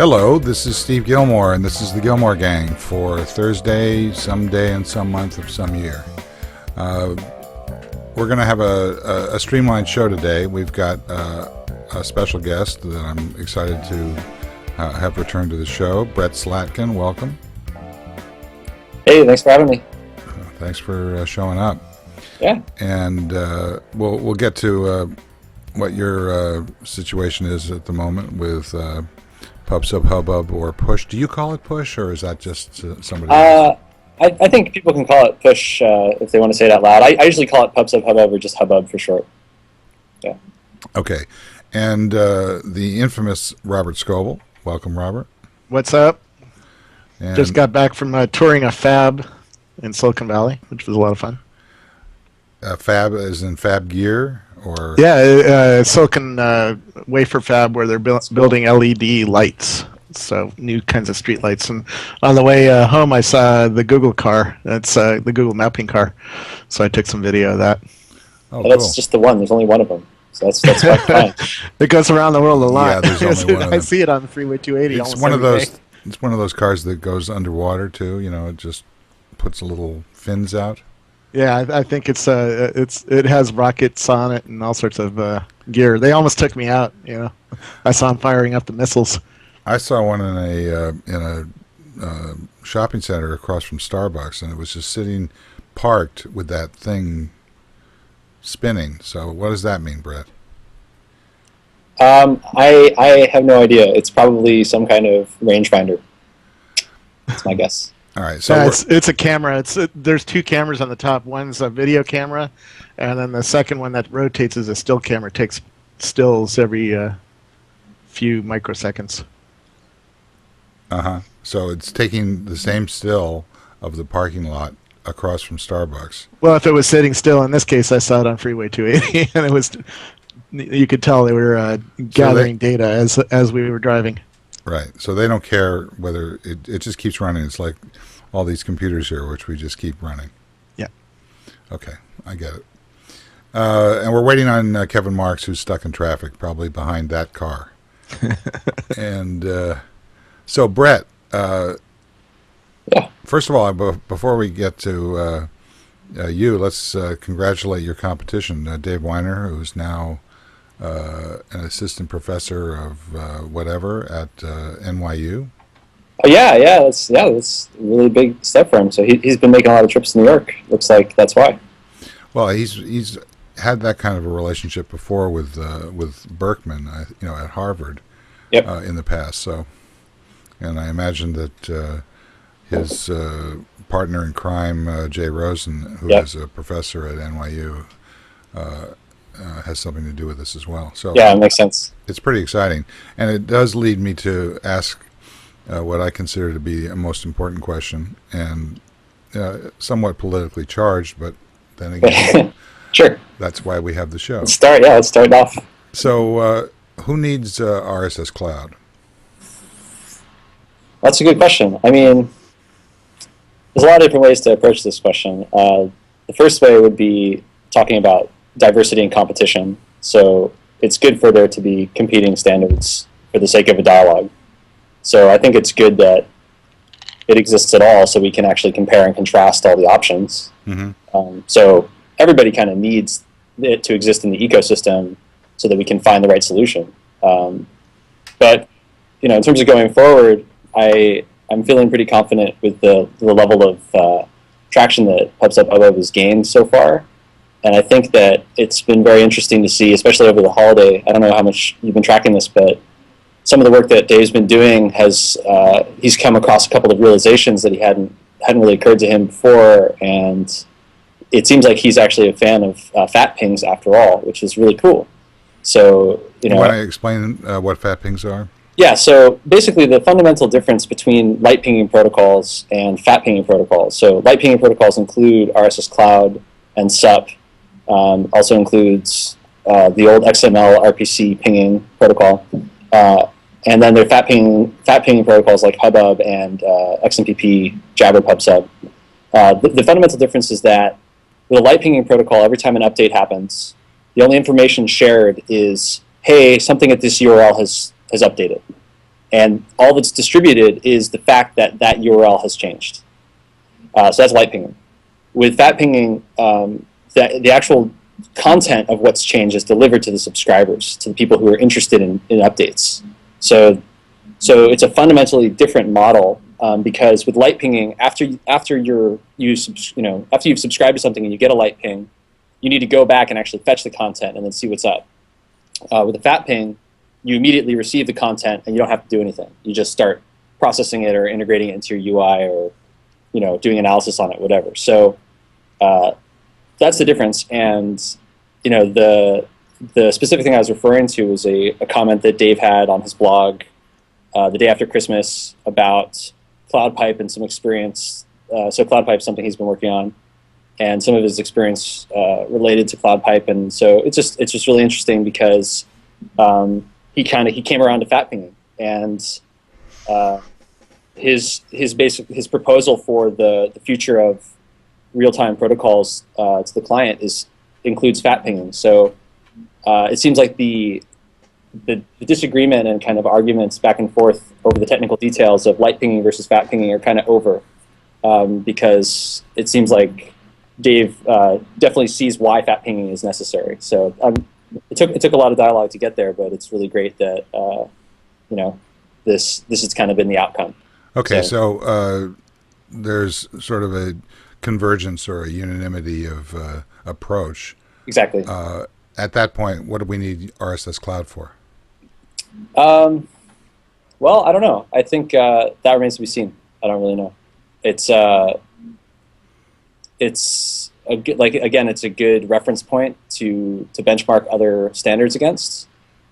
Hello, this is Steve Gillmor, and this is the Gillmor Gang for Thursday, some day, and some month of some year. We're going to have a streamlined show today. We've got a special guest that I'm excited to have returned to the show, Brett Slatkin. Welcome. Hey, thanks for having me. Thanks for showing up. Yeah. And we'll get to what your situation is at the moment with PubSubHubbub or Push. Do you call it Push, or is that just somebody else? I think people can call it Push if they want to say it out loud. I usually call it PubSubHubbub or just Hubbub for short. Yeah. Okay. And the infamous Robert Scoble. Welcome, Robert. What's up? And just got back from touring a fab in Silicon Valley, which was a lot of fun. Fab as in Fab Gear? Or yeah, Silicon wafer fab where they're building LED lights, so new kinds of street lights. And on the way home, I saw the Google car. That's the Google mapping car, so I took some video of that. Oh, that's cool. just the one. There's only one of them, so that's quite fine. It goes around the world a lot. Yeah, there's only one of them. I see it on the Freeway 280. It's almost one of every those. day. It's one of those cars that goes underwater too. You know, it just puts little fins out. Yeah, I think it has rockets on it and all sorts of gear. They almost took me out. You know, I saw them firing up the missiles. I saw one in a shopping center across from Starbucks, and it was just sitting parked with that thing spinning. So, what does that mean, Brett? I have no idea. It's probably some kind of rangefinder. That's my guess. All right, so Yeah, it's a camera. There's two cameras on the top. One's a video camera, and then the second one that rotates is a still camera. It takes stills every few microseconds. So it's taking the same still of the parking lot across from Starbucks. Well, if it was sitting still, in this case, I saw it on Freeway 280, and it was. You could tell they were gathering data as we were driving. Right. So they don't care whether it just keeps running. It's like all these computers here, which we just keep running. Yeah. Okay, I get it. And we're waiting on Kevin Marks, who's stuck in traffic, probably behind that car. And so, Brett, Yeah. first of all, before we get to you, let's congratulate your competition, Dave Weiner, who's now an assistant professor of whatever at NYU. Yeah. That's a really big step for him. So he's been making a lot of trips to New York. Looks like that's why. Well, he's had that kind of a relationship before with Berkman, at Harvard, Yep. in the past. So, and I imagine that his partner in crime, Jay Rosen, who Yep. is a professor at NYU, has something to do with this as well. So Yeah, it makes sense. it's pretty exciting, and it does lead me to ask what I consider to be a most important question, and somewhat politically charged, but then again, Sure. that's why we have the show. Let's start it off. So, who needs RSS Cloud? That's a good question. I mean, there's a lot of different ways to approach this question. The first way would be talking about diversity and competition. So it's good for there to be competing standards for the sake of a dialogue. So I think it's good that it exists at all so we can actually compare and contrast all the options. Mm-hmm. So everybody kind of needs it to exist in the ecosystem so that we can find the right solution. But in terms of going forward, I'm feeling pretty confident with the level of traction that PubSubHubbub has gained so far. And I think that it's been very interesting to see, especially over the holiday. I don't know how much you've been tracking this, but some of the work that Dave's been doing he's come across a couple of realizations that hadn't really occurred to him before. And it seems like he's actually a fan of fat pings after all, which is really cool. So, You want to explain what fat pings are? Yeah, so basically the fundamental difference between light pinging protocols and fat pinging protocols. So light pinging protocols include RSS Cloud and SUP. Also includes the old XML RPC pinging protocol. And then there are fat pinging protocols like Hubbub and XMPP, Jabber, PubSub. The fundamental difference is that with a light pinging protocol, every time an update happens, the only information shared is, hey, something at this URL has updated. and all that's distributed is the fact that that URL has changed. So that's light pinging. With fat pinging, the actual content of what's changed is delivered to the subscribers, to the people who are interested in updates. So it's a fundamentally different model, because with light pinging, after you've subscribed to something and you get a light ping, you need to go back and actually fetch the content and then see what's up. With a fat ping, you immediately receive the content and you don't have to do anything. You just start processing it or integrating it into your UI or doing analysis on it, whatever. So that's the difference. And the specific thing I was referring to was a comment that Dave had on his blog the day after Christmas about CloudPipe and some experience. So CloudPipe is something he's been working on, and some of his experience related to CloudPipe. And so it's just really interesting because he came around to fat pinging, and his proposal for the future of real-time protocols to the client includes fat pinging. So it seems like the disagreement and kind of arguments back and forth over the technical details of light pinging versus fat pinging are kind of over, because it seems like Dave definitely sees why fat pinging is necessary. So it took a lot of dialogue to get there, but it's really great that this has kind of been the outcome. Okay, so there's sort of a convergence or a unanimity of approach. Exactly. At that point, what do we need RSS Cloud for? Well, I don't know. I think that remains to be seen. I don't really know. It's a good, it's a good reference point to benchmark other standards against.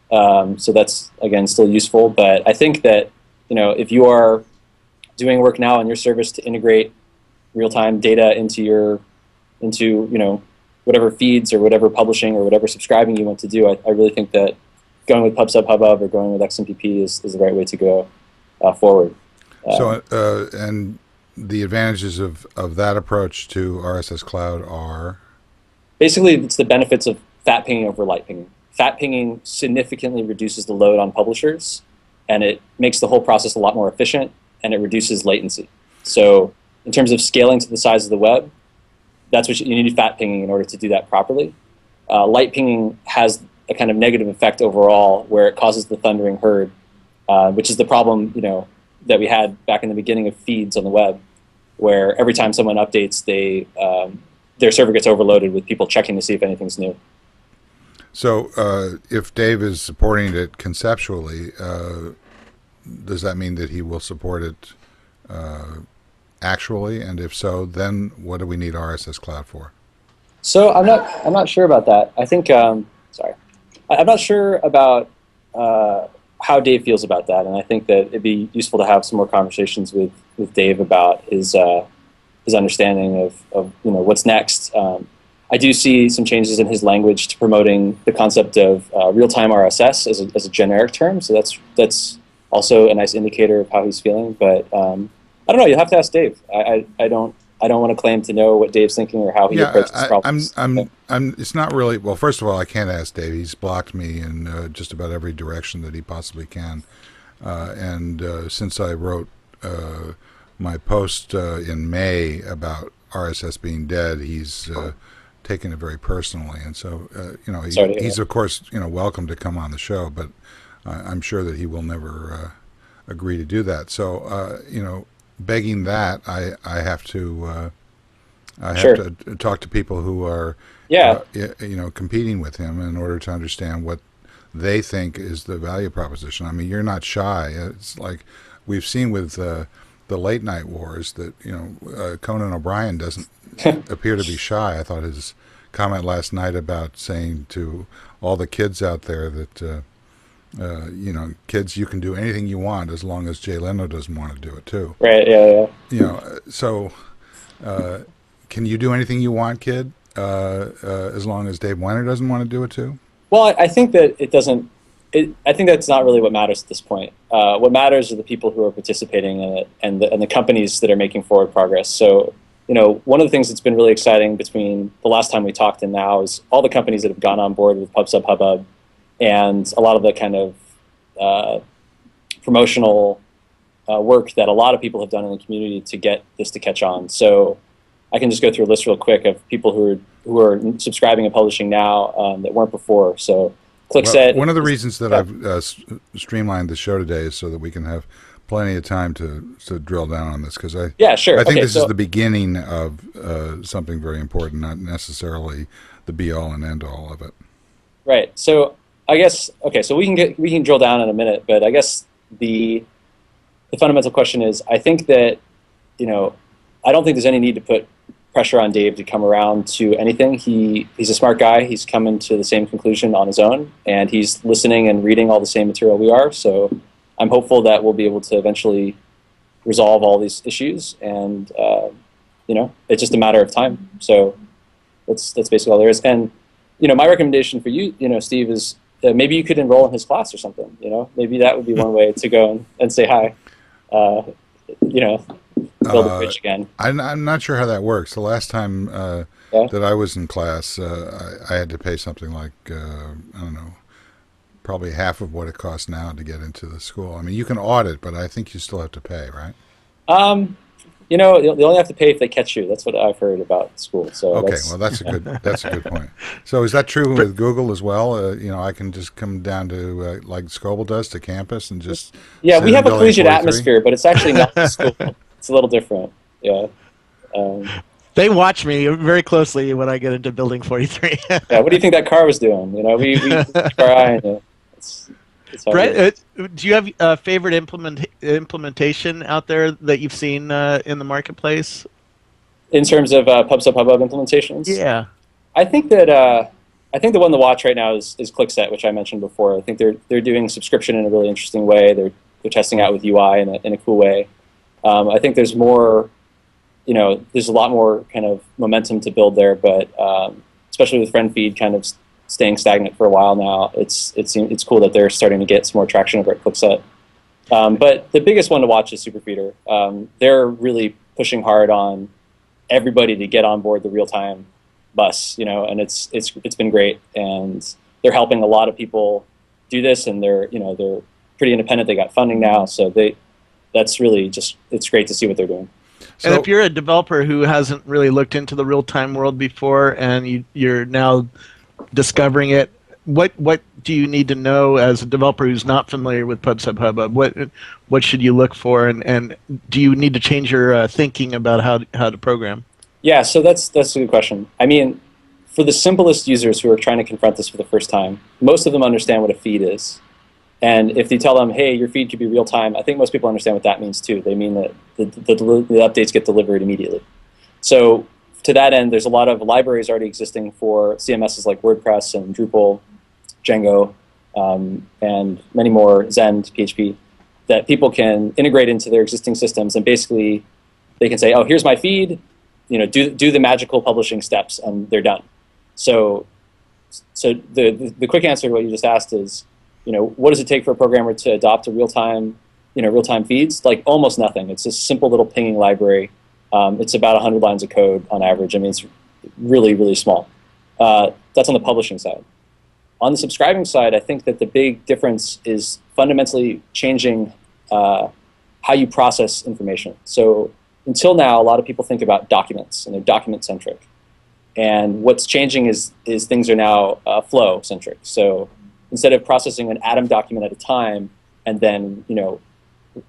So that's again still useful. But I think that if you are doing work now on your service to integrate real-time data into whatever feeds or whatever publishing or whatever subscribing you want to do, I really think that going with PubSubHubbub or going with XMPP is the right way to go forward. And the advantages of that approach to RSS Cloud are? Basically, it's the benefits of fat pinging over light pinging. Fat pinging significantly reduces the load on publishers, and it makes the whole process a lot more efficient, and it reduces latency. So in terms of scaling to the size of the web, that's what you need fat pinging in order to do that properly. Light pinging has a kind of negative effect overall, where it causes the thundering herd, which is the problem that we had back in the beginning of feeds on the web, where every time someone updates, their server gets overloaded with people checking to see if anything's new. So if Dave is supporting it conceptually, does that mean that he will support it actually? And if so, then what do we need RSS Cloud for? So I'm not sure about that. I think I'm not sure about how Dave feels about that, and I think that it'd be useful to have some more conversations with Dave about his understanding of what's next. I do see some changes in his language to promoting the concept of real-time RSS as a generic term. So that's also a nice indicator of how he's feeling. But I don't know. You'll have to ask Dave. I don't want to claim to know what Dave's thinking or how he approaches problems. It's not really. Well, first of all, I can't ask Dave. He's blocked me in just about every direction that he possibly can. And since I wrote my post in May about RSS being dead, he's taken it very personally. And so, he's of course welcome to come on the show, but I'm sure that he will never agree to do that. So, begging that, I have to have to talk to people who are competing with him in order to understand what they think is the value proposition. I mean, you're not shy. It's like we've seen with the late night wars that Conan O'Brien doesn't appear to be shy. I thought his comment last night about saying to all the kids out there that kids, you can do anything you want as long as Jay Leno doesn't want to do it too. Right. Yeah. So can you do anything you want, kid? As long as Dave Weiner doesn't want to do it too? Well, I think that it doesn't. I think that's not really what matters at this point. What matters are the people who are participating in it and the companies that are making forward progress. So, one of the things that's been really exciting between the last time we talked and now is all the companies that have gone on board with PubSubHubbub and a lot of the kind of promotional work that a lot of people have done in the community to get this to catch on. So I can just go through a list real quick of people who are subscribing and publishing now that weren't before. So ClickSet. One of the reasons that I've streamlined the show today is so that we can have plenty of time to drill down on this, because I think this is the beginning of something very important, not necessarily the be all and end all of it. Right. So I guess so we can drill down in a minute, but I guess the fundamental question is, I think that I don't think there's any need to put pressure on Dave to come around to anything. He's a smart guy. He's coming to the same conclusion on his own, and he's listening and reading all the same material we are. So I'm hopeful that we'll be able to eventually resolve all these issues, and it's just a matter of time. So that's basically all there is. And my recommendation for you, Steve, is maybe you could enroll in his class or something. Maybe that would be one way to go and say hi. Build a bridge again. I'm not sure how that works. The last time that I was in class, I had to pay something like I don't know, probably half of what it costs now to get into the school. I mean, you can audit, but I think you still have to pay, right? They only have to pay if they catch you. That's what I've heard about school. So okay, that's a good point. So is that true with Google as well? I can just come down to like Scoble does to campus and just we have a collegiate atmosphere, but it's actually not school. It's a little different. Yeah. They watch me very closely when I get into Building 43. Yeah. What do you think that car was doing? We keep our eye on it. Brett, do you have a favorite implementation out there that you've seen in the marketplace? In terms of PubSubHubbub implementations? Yeah. I think that the one to watch right now is ClickSet, which I mentioned before. I think they're doing subscription in a really interesting way. They're testing out with UI in a cool way. I think there's more, there's a lot more kind of momentum to build there, but especially with friend feed kind of staying stagnant for a while now, it's cool that they're starting to get some more traction over at ClickSet. But the biggest one to watch is Superfeeder. They're really pushing hard on everybody to get on board the real-time bus, and it's been great, and they're helping a lot of people do this, and they're pretty independent. They got funding now, so that's really it's great to see what they're doing. And if you're a developer who hasn't really looked into the real-time world before, and you're now discovering it, what do you need to know as a developer who's not familiar with PubSubHubbub? What should you look for, and do you need to change your thinking about how to program? Yeah, so that's a good question. I mean, for the simplest users who are trying to confront this for the first time, most of them understand what a feed is. And if you tell them, hey, your feed could be real time, I think most people understand what that means too. They mean that the updates get delivered immediately. So to that end, there's a lot of libraries already existing for CMSs like WordPress and Drupal, Django, and many more, Zend, PHP, that people can integrate into their existing systems, and basically they can say, oh, here's my feed, do the magical publishing steps, and they're done. So the quick answer to what you just asked is, what does it take for a programmer to adopt a real-time feeds? Like almost nothing. It's a simple little pinging library. It's about 100 lines of code on average. I mean, it's really, really small. That's on the publishing side. On the subscribing side, I think that the big difference is fundamentally changing how you process information. So until now, a lot of people think about documents, and they're document-centric. And what's changing is things are now flow-centric. So instead of processing an Atom document at a time and then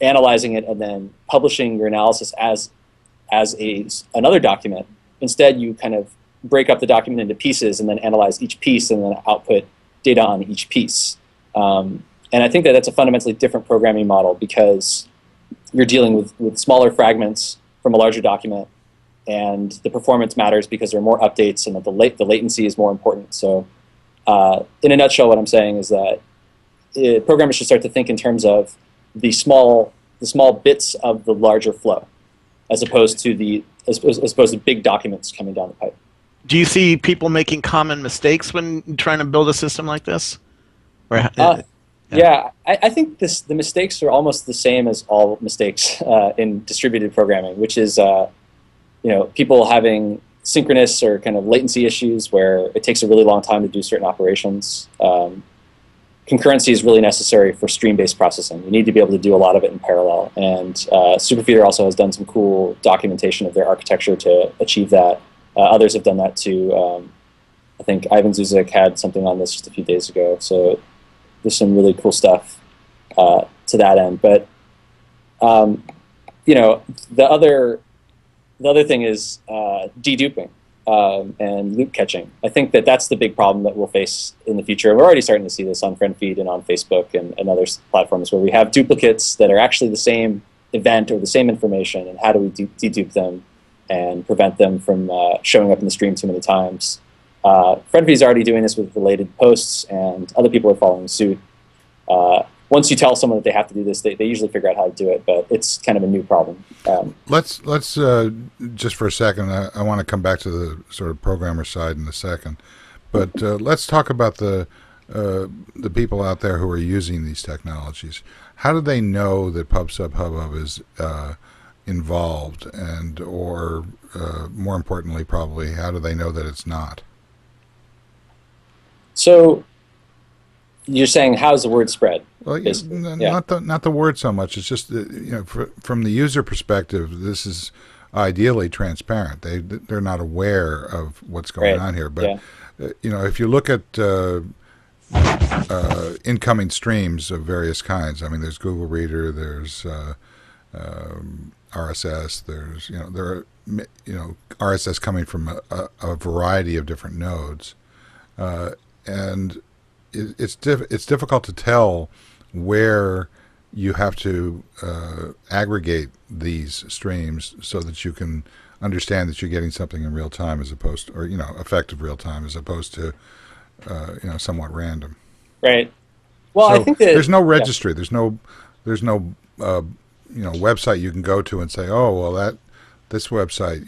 analyzing it and then publishing your analysis as another document, instead you kind of break up the document into pieces and then analyze each piece and then output data on each piece. And I think that that's a fundamentally different programming model, because you're dealing with smaller fragments from a larger document, and the performance matters because there are more updates, and the latency is more important. So in a nutshell, what I'm saying is that programmers should start to think in terms of the small bits of the larger flow, as opposed to big documents coming down the pipe. Do you see people making common mistakes when trying to build a system like this? Yeah, I think the mistakes are almost the same as all mistakes in distributed programming, which is people having synchronous or kind of latency issues where it takes a really long time to do certain operations. concurrency is really necessary for stream-based processing. You need to be able to do a lot of it in parallel. And Superfeeder also has done some cool documentation of their architecture to achieve that. Others have done that too. I think Ivan Zuzik had something on this just a few days ago. So there's some really cool stuff to that end. But you know, the other thing is deduping and loop catching. I think that that's the big problem that we'll face in the future. We're already starting to see this on FriendFeed and on Facebook and other platforms where we have duplicates that are actually the same event or the same information, and how do we dedupe them and prevent them from showing up in the stream too many times. FriendFeed is already doing this with related posts, and other people are following suit. Once you tell someone that they have to do this, they usually figure out how to do it, but it's kind of a new problem. Let's just for a second, I want to come back to the sort of programmer side in a second, but let's talk about the people out there who are using these technologies. How do they know that PubSubHubbub is involved, and or more importantly, probably, how do they know that it's not? So you're saying, how's the word spread? Well, not the word so much. It's just you know, from the user perspective, this is ideally transparent. They're not aware of what's going on here. But you know, if you look at incoming streams of various kinds, I mean, there's Google Reader, there's RSS, there's there are RSS coming from a variety of different nodes, and it's difficult to tell where you have to aggregate these streams so that you can understand that you're getting something in real time, as opposed to, or effective real time, as opposed to somewhat random. Right. Well, so I think that there's no registry. There's no website you can go to and say, oh well, this website,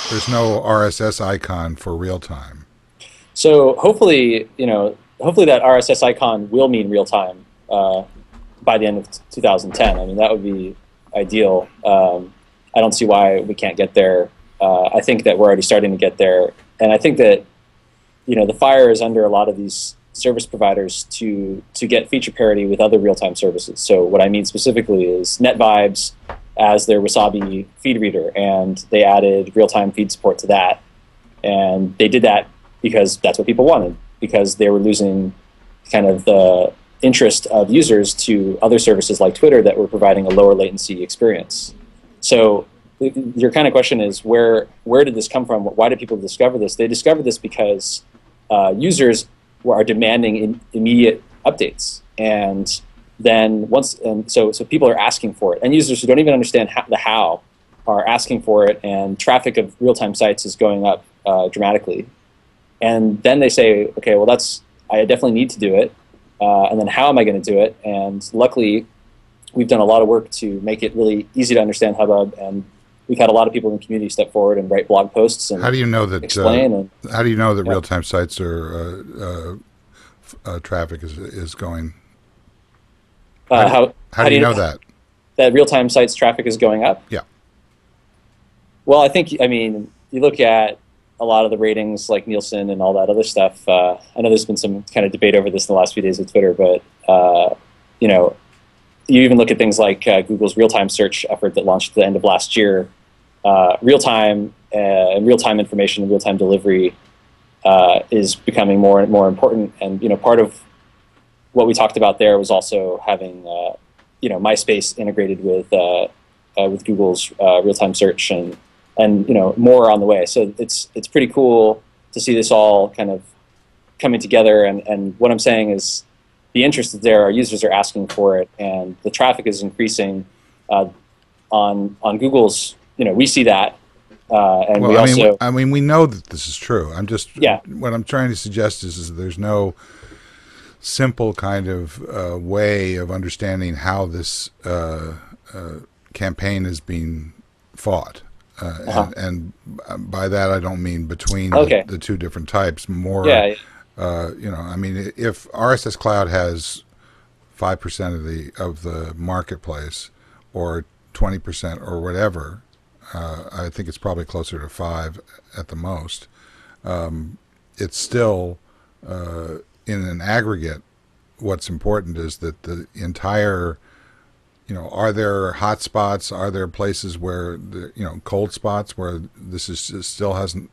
there's no RSS icon for real time. So hopefully that RSS icon will mean real time by the end of 2010. I mean, that would be ideal. I don't see why we can't get there. I think that we're already starting to get there, and I think that the fire is under a lot of these service providers to get feature parity with other real-time services. So what I mean specifically is NetVibes as their Wasabi feed reader, and they added real-time feed support to that, and they did that because that's what people wanted, because they were losing kind of the interest of users to other services like Twitter that were providing a lower latency experience. So your kind of question is, where did this come from? Why did people discover this? They discovered this because users are demanding immediate updates, and then so people are asking for it, and users who don't even understand how are asking for it, and traffic of real-time sites is going up dramatically. And then they say, okay, well, I definitely need to do it. And then how am I going to do it? And luckily, we've done a lot of work to make it really easy to understand Hubbub, and we've had a lot of people in the community step forward and write blog posts and how do you know that explain. How do you know that real-time sites are traffic is going? How do you know that? That real-time sites traffic is going up? Yeah. Well, I mean, you look at a lot of the ratings like Nielsen and all that other stuff. I know there's been some kind of debate over this in the last few days with Twitter, but you even look at things like Google's real-time search effort that launched at the end of last year. Real-time information and real-time delivery is becoming more and more important. And part of what we talked about there was also having MySpace integrated with Google's real-time search, and more on the way. So it's pretty cool to see this all kind of coming together. And what I'm saying is, the interest is there. Our users are asking for it, and the traffic is increasing on Google's. We see that, and we know that this is true. What I'm trying to suggest is there's no simple kind of way of understanding how this campaign is being fought. And by that I don't mean between the two different types. More, I mean, if RSS Cloud has 5% of the marketplace, or 20%, or whatever, I think it's probably closer to 5 at the most. It's still in an aggregate what's important is that the entire, are there hot spots? Are there places where cold spots where this is still hasn't,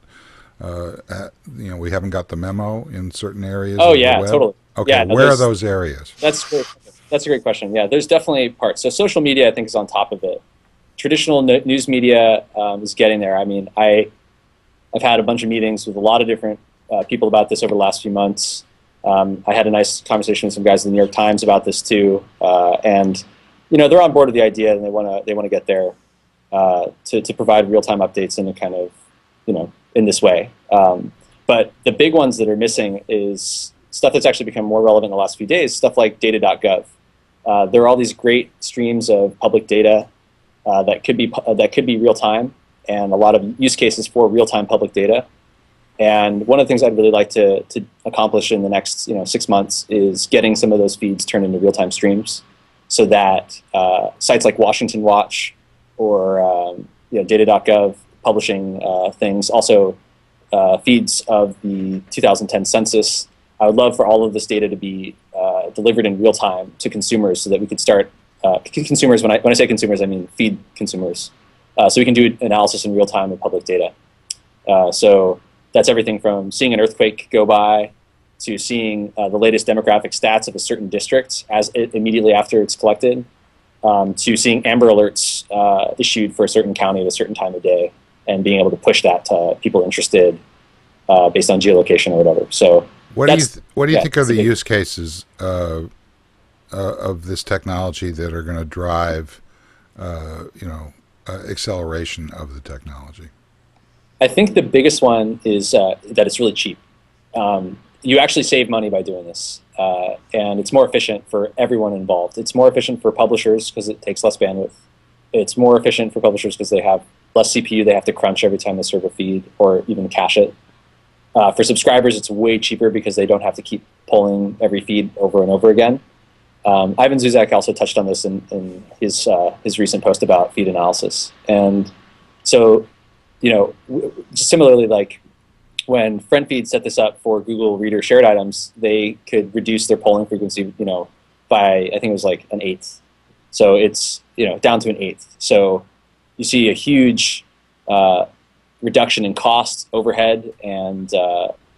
we haven't got the memo in certain areas Oh of the yeah, web? totally. Okay, Yeah, no, where are those areas? that's a great question. Yeah, there's definitely parts. So social media, I think, is on top of it. Traditional news media is getting there. I mean, I've had a bunch of meetings with a lot of different people about this over the last few months. I had a nice conversation with some guys in the New York Times about this too, and they're on board with the idea, and they want to get there to provide real time updates in a kind of in this way. But the big ones that are missing is stuff that's actually become more relevant in the last few days. Stuff like data.gov. There are all these great streams of public data that could be real time, and a lot of use cases for real time public data. And one of the things I'd really like to accomplish in the next 6 months is getting some of those feeds turned into real time streams, so that sites like Washington Watch or data.gov publishing things, also feeds of the 2010 census. I would love for all of this data to be delivered in real time to consumers, so that we could start consumers. When I say consumers, I mean feed consumers. So we can do analysis in real time of public data. So that's everything from seeing an earthquake go by to seeing the latest demographic stats of a certain district immediately after it's collected, to seeing Amber Alerts issued for a certain county at a certain time of day, and being able to push that to people interested based on geolocation or whatever. So what do you think are the use cases of this technology that are going to drive acceleration of the technology? I think the biggest one is that it's really cheap. You actually save money by doing this, and it's more efficient for everyone involved. It's more efficient for publishers because it takes less bandwidth. It's more efficient for publishers because they have less CPU they have to crunch every time they serve a feed or even cache it. For subscribers, it's way cheaper because they don't have to keep pulling every feed over and over again. Ivan Zuzak also touched on this in his recent post about feed analysis. And so, similarly, like when FriendFeed set this up for Google Reader shared items, they could reduce their polling frequency, by, I think it was like an eighth. So it's, down to an eighth. So you see a huge reduction in cost, overhead, and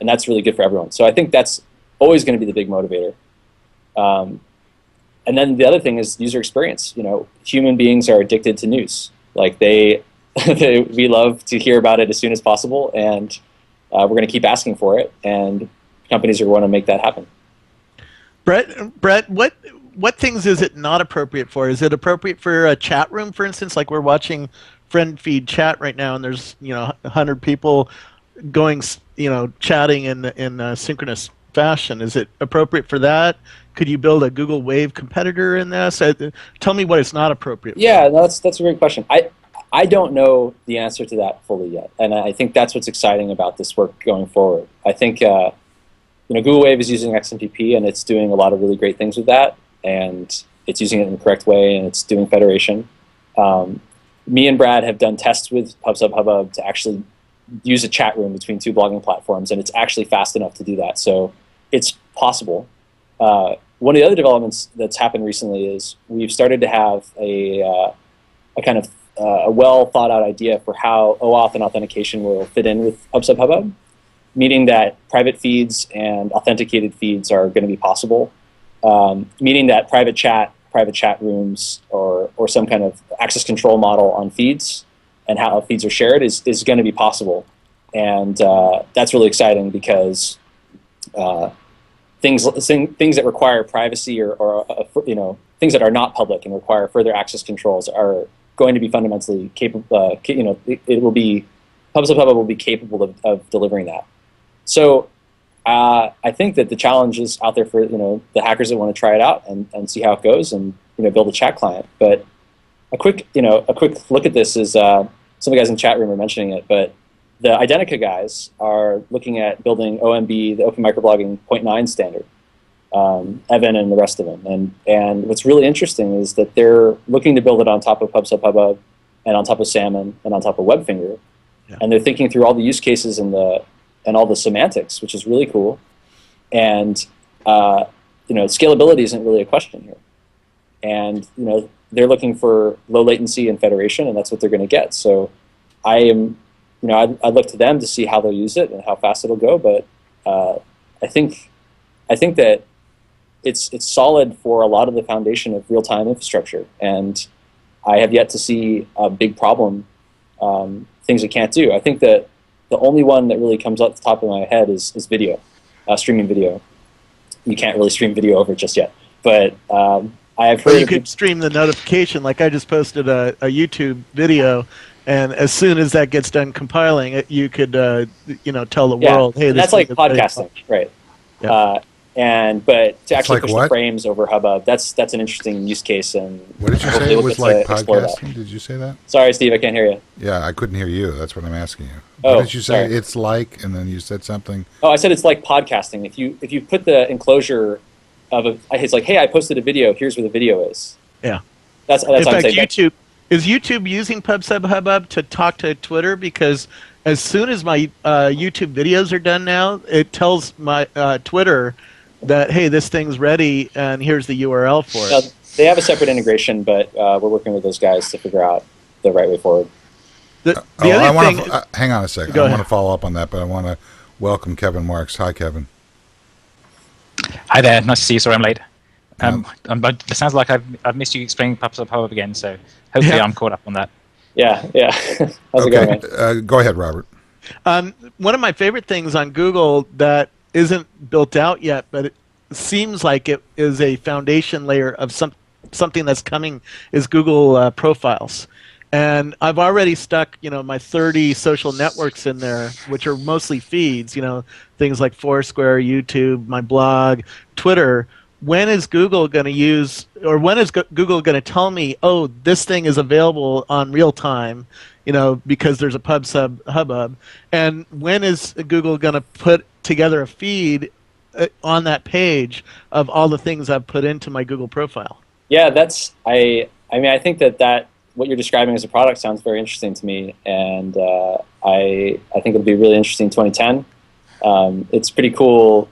that's really good for everyone. So I think that's always going to be the big motivator. And then the other thing is user experience. Human beings are addicted to news. Like we love to hear about it as soon as possible, and we're going to keep asking for it, and companies are going to make that happen. Brett, what things is it not appropriate for? Is it appropriate for a chat room, for instance? Like we're watching FriendFeed chat right now, and there's 100 people going chatting in synchronous fashion. Is it appropriate for that? Could you build a Google Wave competitor in this? Tell me what it's not appropriate for. Yeah, that's a great question. I don't know the answer to that fully yet, and I think that's what's exciting about this work going forward. I think Google Wave is using XMPP, and it's doing a lot of really great things with that, and it's using it in the correct way, and it's doing federation. Me and Brad have done tests with PubSubHubbub to actually use a chat room between two blogging platforms, and it's actually fast enough to do that. So it's possible. One of the other developments that's happened recently is we've started to have a kind of a well thought out idea for how OAuth and authentication will fit in with PubSubHubbub, meaning that private feeds and authenticated feeds are going to be possible, meaning that private chat rooms or some kind of access control model on feeds and how feeds are shared is going to be possible. And that's really exciting because things that require privacy or things that are not public and require further access controls are going to be fundamentally capable. PubSubHubbub will be capable of delivering that. So I think that the challenge is out there for the hackers that want to try it out and see how it goes and build a chat client. But a quick look at this is some of the guys in the chat room are mentioning it, but the Identica guys are looking at building OMB, the Open Microblogging 0.9 standard. Evan and the rest of them, and what's really interesting is that they're looking to build it on top of PubSubHubbub and on top of Salmon and on top of WebFinger, and they're thinking through all the use cases and all the semantics, which is really cool. And scalability isn't really a question here. And they're looking for low latency and federation, and that's what they're going to get. So I am, I look to them to see how they'll use it and how fast it'll go. But I think that it's solid for a lot of the foundation of real-time infrastructure, and I have yet to see a big problem, things it can't do. I think that the only one that really comes up the top of my head is video, streaming video. You can't really stream video over it just yet, but I have heard. But you could stream the notification. Like I just posted a YouTube video, and as soon as that gets done compiling it, you could tell the world, hey, that's like podcasting, right? Yeah. But to actually like push what? the frames over Hubbub, that's an interesting use case. And What did you say? hopefully It we'll was get like to explore that. podcasting? Did you say that? Sorry, Steve, I can't hear you. Yeah, I couldn't hear you. That's what I'm asking you. Oh, What did you say? sorry. It's like, and then you said something. Oh, I said it's like podcasting. If you put the enclosure of it's like, hey, I posted a video. Here's where the video is. Yeah. That's In what I'm fact, saying. is YouTube using PubSubHubbub to talk to Twitter? Because as soon as my YouTube videos are done now, it tells my Twitter that, hey, this thing's ready, and here's the URL for it. They have a separate integration, but we're working with those guys to figure out the right way forward. The other thing. Hang on a second. Go I ahead. want to follow up on that, but I want to welcome Kevin Marks. Hi, Kevin. Hi there, nice to see you. Sorry I'm late. But it sounds like I've missed you explaining PubSubHubbub again, so hopefully Yeah. I'm caught up on that. Yeah. How's it going, man? Go ahead, Robert. One of my favorite things on Google that isn't built out yet, but it seems like it is a foundation layer of something that's coming, is Google Profiles. And I've already stuck, my 30 social networks in there, which are mostly feeds, things like Foursquare, YouTube, my blog, Twitter. When is Google going to use, or when is Google going to tell me, oh, this thing is available on real time, because there's a PubSubHubbub? And when is Google going to put together a feed on that page of all the things I've put into my Google profile? Yeah, I think that what you're describing as a product sounds very interesting to me, and I think it'll be really interesting in 2010. It's pretty cool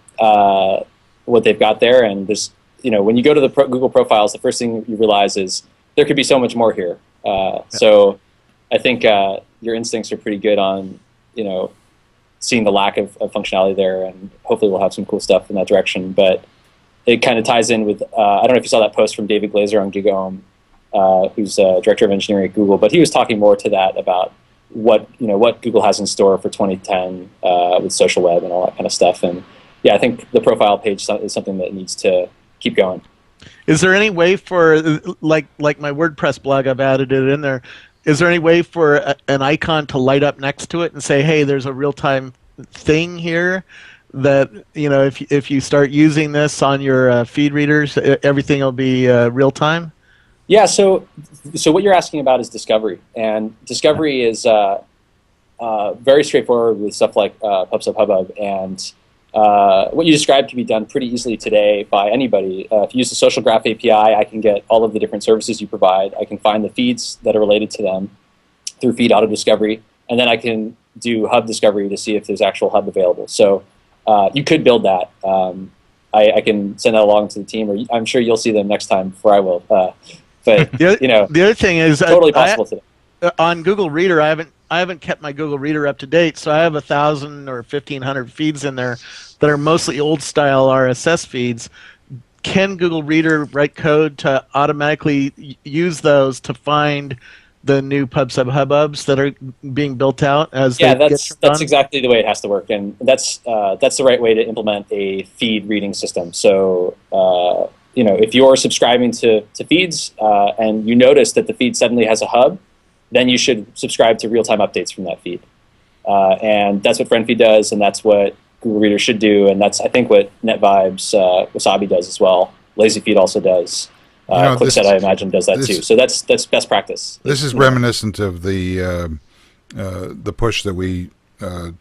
what they've got there, and there's when you go to the Google profiles, the first thing you realize is there could be so much more here. So I think your instincts are pretty good on seeing the lack of functionality there, and hopefully we'll have some cool stuff in that direction. But it kind of ties in with I don't know if you saw that post from David Glazer on GigOhm, who's director of engineering at Google, but he was talking more to that about what Google has in store for 2010 with social web and all that kind of stuff. And yeah, I think the profile page is something that needs to keep going. Is there any way for, like my WordPress blog, I've added it in there, is there any way for an icon to light up next to it and say, hey, there's a real-time thing here that, if you start using this on your feed readers, everything will be real-time? Yeah, so what you're asking about is discovery, and discovery is very straightforward with stuff like PubSubHubbub, and what you described can be done pretty easily today by anybody. If you use the Social Graph API, I can get all of the different services you provide. I can find the feeds that are related to them through feed auto discovery, and then I can do hub discovery to see if there's actual hub available. So you could build that. I can send that along to the team, or I'm sure you'll see them next time before I will. But the other thing is totally possible today. On Google Reader, I haven't kept my Google Reader up to date, so I have 1,000 or 1,500 feeds in there that are mostly old style RSS feeds. Can Google Reader write code to automatically use those to find the new PubSubHubbubs that are being built out as they get that's exactly the way it has to work, and that's the right way to implement a feed reading system. So if you're subscribing to feeds and you notice that the feed suddenly has a hub, then you should subscribe to real-time updates from that feed. And that's what FriendFeed does, and that's what Google Reader should do, and that's, I think, what NetVibes Wasabi does as well. LazyFeed also does. ClickSet, I imagine, does that too. So that's best practice. This is reminiscent of the push that we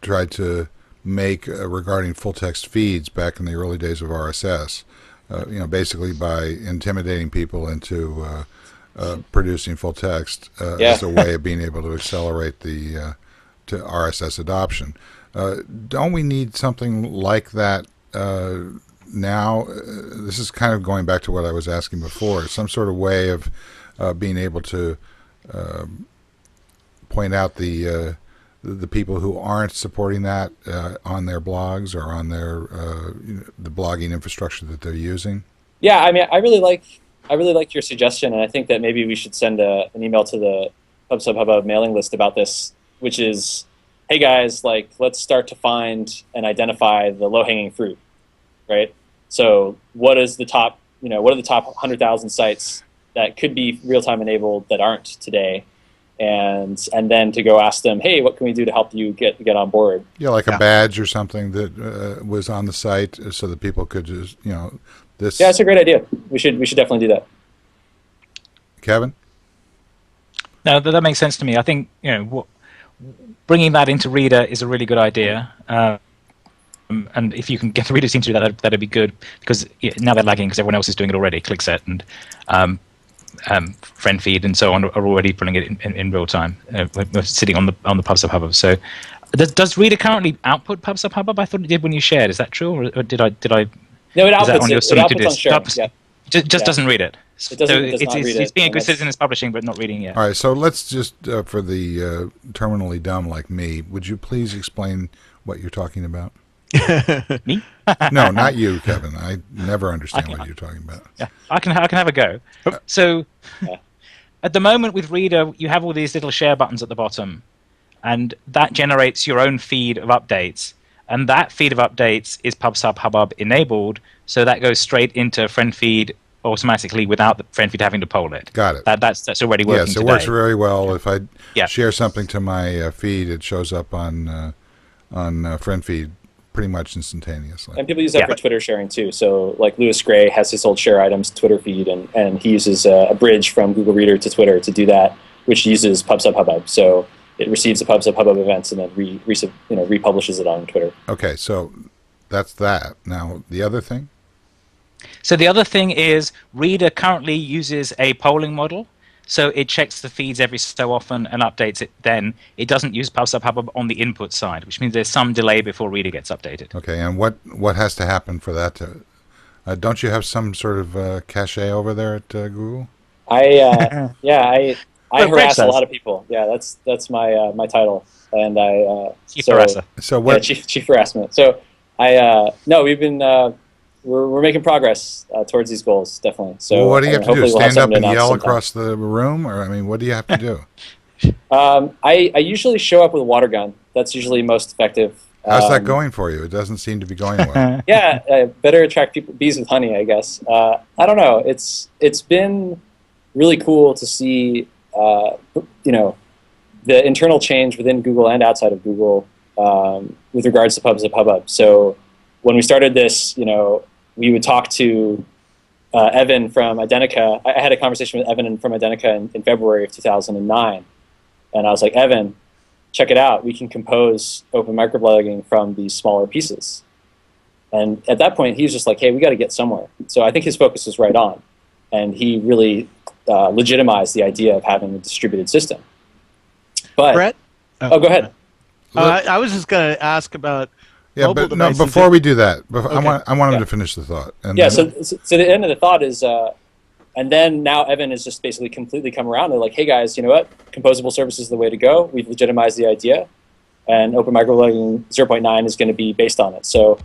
tried to make regarding full-text feeds back in the early days of RSS. Basically by intimidating people into producing full text as a way of being able to accelerate to RSS adoption. Don't we need something like that now, this is kind of going back to what I was asking before, some sort of way of being able to point out the people who aren't supporting that on their blogs or on their the blogging infrastructure that they're using? Yeah, I mean, I really like your suggestion, and I think that maybe we should send an email to the PubSubHubbub mailing list about this, which is, hey guys, like, let's start to find and identify the low-hanging fruit, right? So what are the top 100,000 sites that could be real-time enabled that aren't today? And then to go ask them, hey, what can we do to help you get on board? Yeah, like a badge or something that was on the site so that people could just, this. Yeah, that's a great idea. We should definitely do that. Kevin? No, that makes sense to me. I think bringing that into Reader is a really good idea. And if you can get the Reader team to do that, that'd be good, because now they're lagging because everyone else is doing it already. ClickSet and friend feed and so on are already putting it in real time. We're sitting on the PubSubHubbub. So, does Reader currently output PubSubHubbub? I thought it did when you shared. Is that true, or did I? No, it is that on your outputs on sharing. Yeah. Just doesn't read it. It does not read it. It's being a good citizen, it's publishing, but not reading yet. All right, so let's just, for the terminally dumb like me, would you please explain what you're talking about? Me? No, not you, Kevin. I never understand what you're talking about. Yeah, I can have a go. So, at the moment with Reader, you have all these little share buttons at the bottom, and that generates your own feed of updates. And that feed of updates is PubSubHubbub enabled, so that goes straight into friend feed automatically without the friend feed having to poll it. Got it. That's already working. Yes, it works very well. If I Yeah. share something to my feed, it shows up on friend feed pretty much instantaneously. And people use that for Twitter sharing too. So like Louis Gray has his old share items Twitter feed, and he uses a bridge from Google Reader to Twitter to do that, which uses PubSubHubbub. So it receives the PubSubHubbub events and then republishes it on Twitter. Okay, so that's that. Now the other thing. So the other thing is Reader currently uses a polling model. So it checks the feeds every so often and updates it then. It doesn't use PubSubHubbub on the input side, which means there's some delay before Reader gets updated. Okay, and what has to happen for that to... don't you have some sort of cachet over there at Google? I harass a lot of people. Yeah, that's my my title, and Chief harasser. So what? Yeah, chief harassment. So we've been we're making progress towards these goals, definitely. So well, what do you have to do? We'll Stand up and yell sometime across the room, or I mean, what do you have to do? I usually show up with a water gun. That's usually most effective. How's that going for you? It doesn't seem to be going well. Yeah, better attract bees with honey, I guess. I don't know. It's been really cool to see the internal change within Google and outside of Google with regards to PubSubHubbub. So when we started this, we would talk to Evan from Identica. I had a conversation with Evan from Identica in February of 2009. And I was like, Evan, check it out. We can compose open microblogging from these smaller pieces. And at that point, he was just like, hey, we got to get somewhere. So I think his focus was right on. And he really legitimized the idea of having a distributed system. But Brett? Go ahead. I was just going to ask about mobile devices. Before we do that, Okay. I want him to finish the thought. And So the end of the thought is, and then now Evan is just basically completely come around. They're like, hey guys, you know what? Composable services is the way to go. We've legitimized the idea, and open microblogging 0.9 is going to be based on it. So,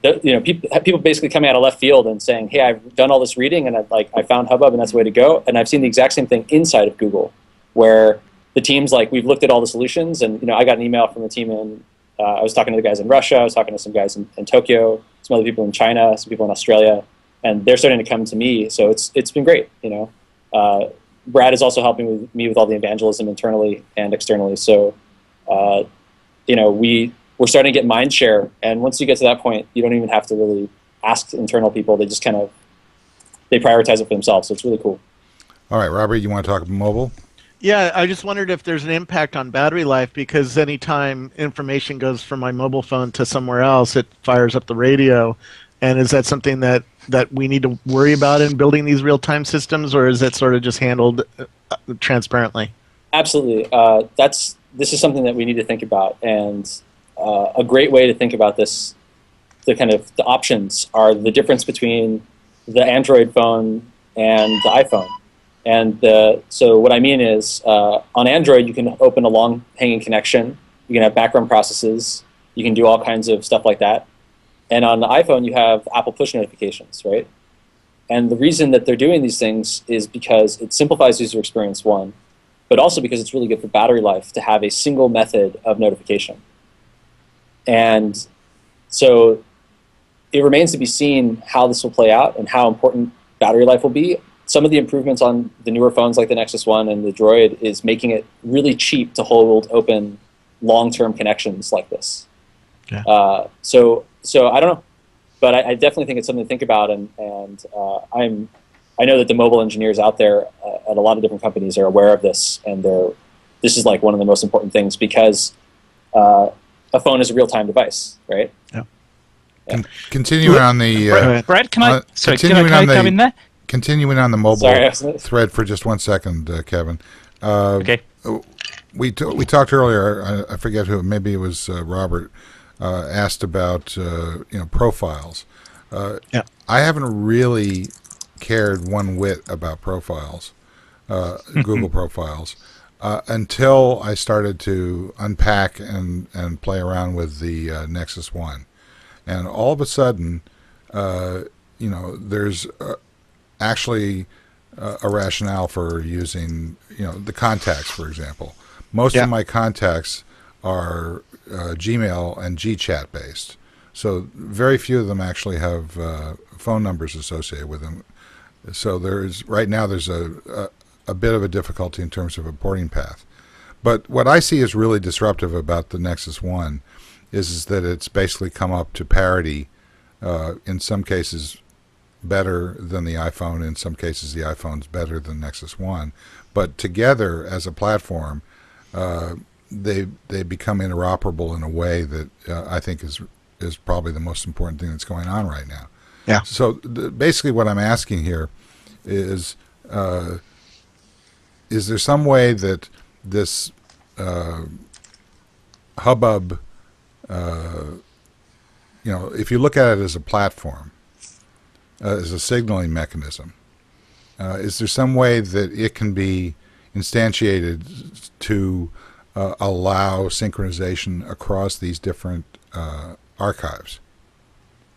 people basically coming out of left field and saying, hey, I've done all this reading, and I found Hubbub, and that's the way to go. And I've seen the exact same thing inside of Google, where the team's like, we've looked at all the solutions, and I got an email from the team in. I was talking to the guys in Russia. I was talking to some guys in Tokyo, some other people in China, some people in Australia, and they're starting to come to me. So it's been great. Brad is also helping me with all the evangelism internally and externally. So, we're starting to get mind share. And once you get to that point, you don't even have to really ask internal people. They just they prioritize it for themselves. So it's really cool. All right, Robert, you want to talk mobile? Yeah, I just wondered if there's an impact on battery life, because anytime information goes from my mobile phone to somewhere else, it fires up the radio. And is that something that we need to worry about in building these real-time systems, or is that sort of just handled transparently? Absolutely. This is something that we need to think about. And a great way to think about this the options are the difference between the Android phone and the iPhone. And so what I mean is, on Android, you can open a long hanging connection. You can have background processes. You can do all kinds of stuff like that. And on the iPhone, you have Apple push notifications, right? And the reason that they're doing these things is because it simplifies user experience, one, but also because it's really good for battery life to have a single method of notification. And so it remains to be seen how this will play out and how important battery life will be. Some of the improvements on the newer phones like the Nexus 1 and the Droid is making it really cheap to hold open long-term connections like this. Yeah. So I don't know, but I definitely think it's something to think about, and I know that the mobile engineers out there at a lot of different companies are aware of this, and this is like one of the most important things because a phone is a real-time device, right? Yeah. Continuing on the Brad, can I come in there? continuing on the mobile thread for just 1 second, Kevin. Okay. We talked earlier. I forget who. Maybe it was Robert. Asked about profiles. Yeah. I haven't really cared one whit about profiles, Google profiles, until I started to unpack and play around with the Nexus 1, and all of a sudden, there's actually a rationale for using the contacts, for example. Most of my contacts are Gmail and GChat based, so very few of them actually have phone numbers associated with them. So there's a bit of a difficulty in terms of a porting path. But what I see as really disruptive about the Nexus 1 is that it's basically come up to parity, in some cases better than the iPhone, in some cases the iPhone's better than Nexus 1. But together as a platform, they become interoperable in a way that I think is probably the most important thing that's going on right now. Yeah. So basically what I'm asking here is there some way that this hubbub, if you look at it as a platform, as a signaling mechanism, is there some way that it can be instantiated to allow synchronization across these different archives?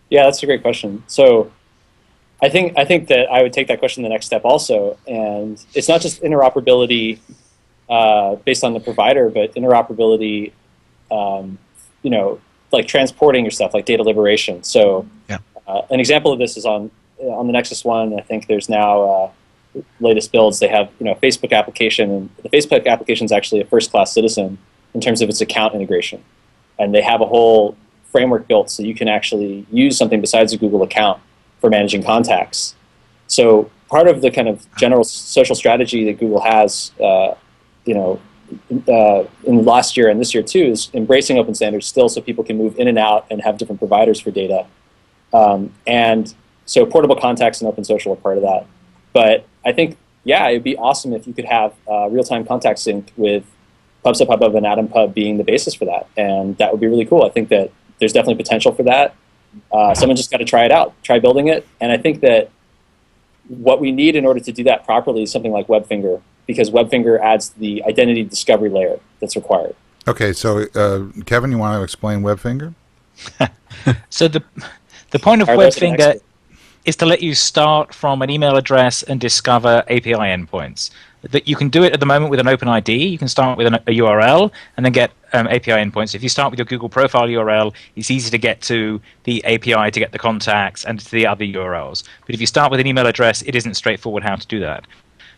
Yeah, that's a great question. So I think that I would take that question the next step also, and it's not just interoperability based on the provider, but interoperability, like transporting your stuff, like data liberation. So an example of this is on the Nexus 1. I think there's now latest builds. They have Facebook application, and the Facebook application is actually a first-class citizen in terms of its account integration, and they have a whole framework built so you can actually use something besides a Google account for managing contacts. So part of the kind of general social strategy that Google has, in the last year and this year too, is embracing open standards still, so people can move in and out and have different providers for data. And so portable contacts and open social are part of that. But I think, it'd be awesome if you could have real-time contact sync with PubSubHubbub and AtomPub being the basis for that, and that would be really cool. I think that there's definitely potential for that. Someone just got to try it out, try building it. And I think that what we need in order to do that properly is something like WebFinger, because WebFinger adds the identity discovery layer that's required. Okay, so Kevin, you want to explain WebFinger? So the point of WebFinger is to let you start from an email address and discover API endpoints. That you can do it at the moment with an open ID. You can start with a URL and then get API endpoints. If you start with your Google profile URL, it's easy to get to the API to get the contacts and to the other URLs. But if you start with an email address, it isn't straightforward how to do that.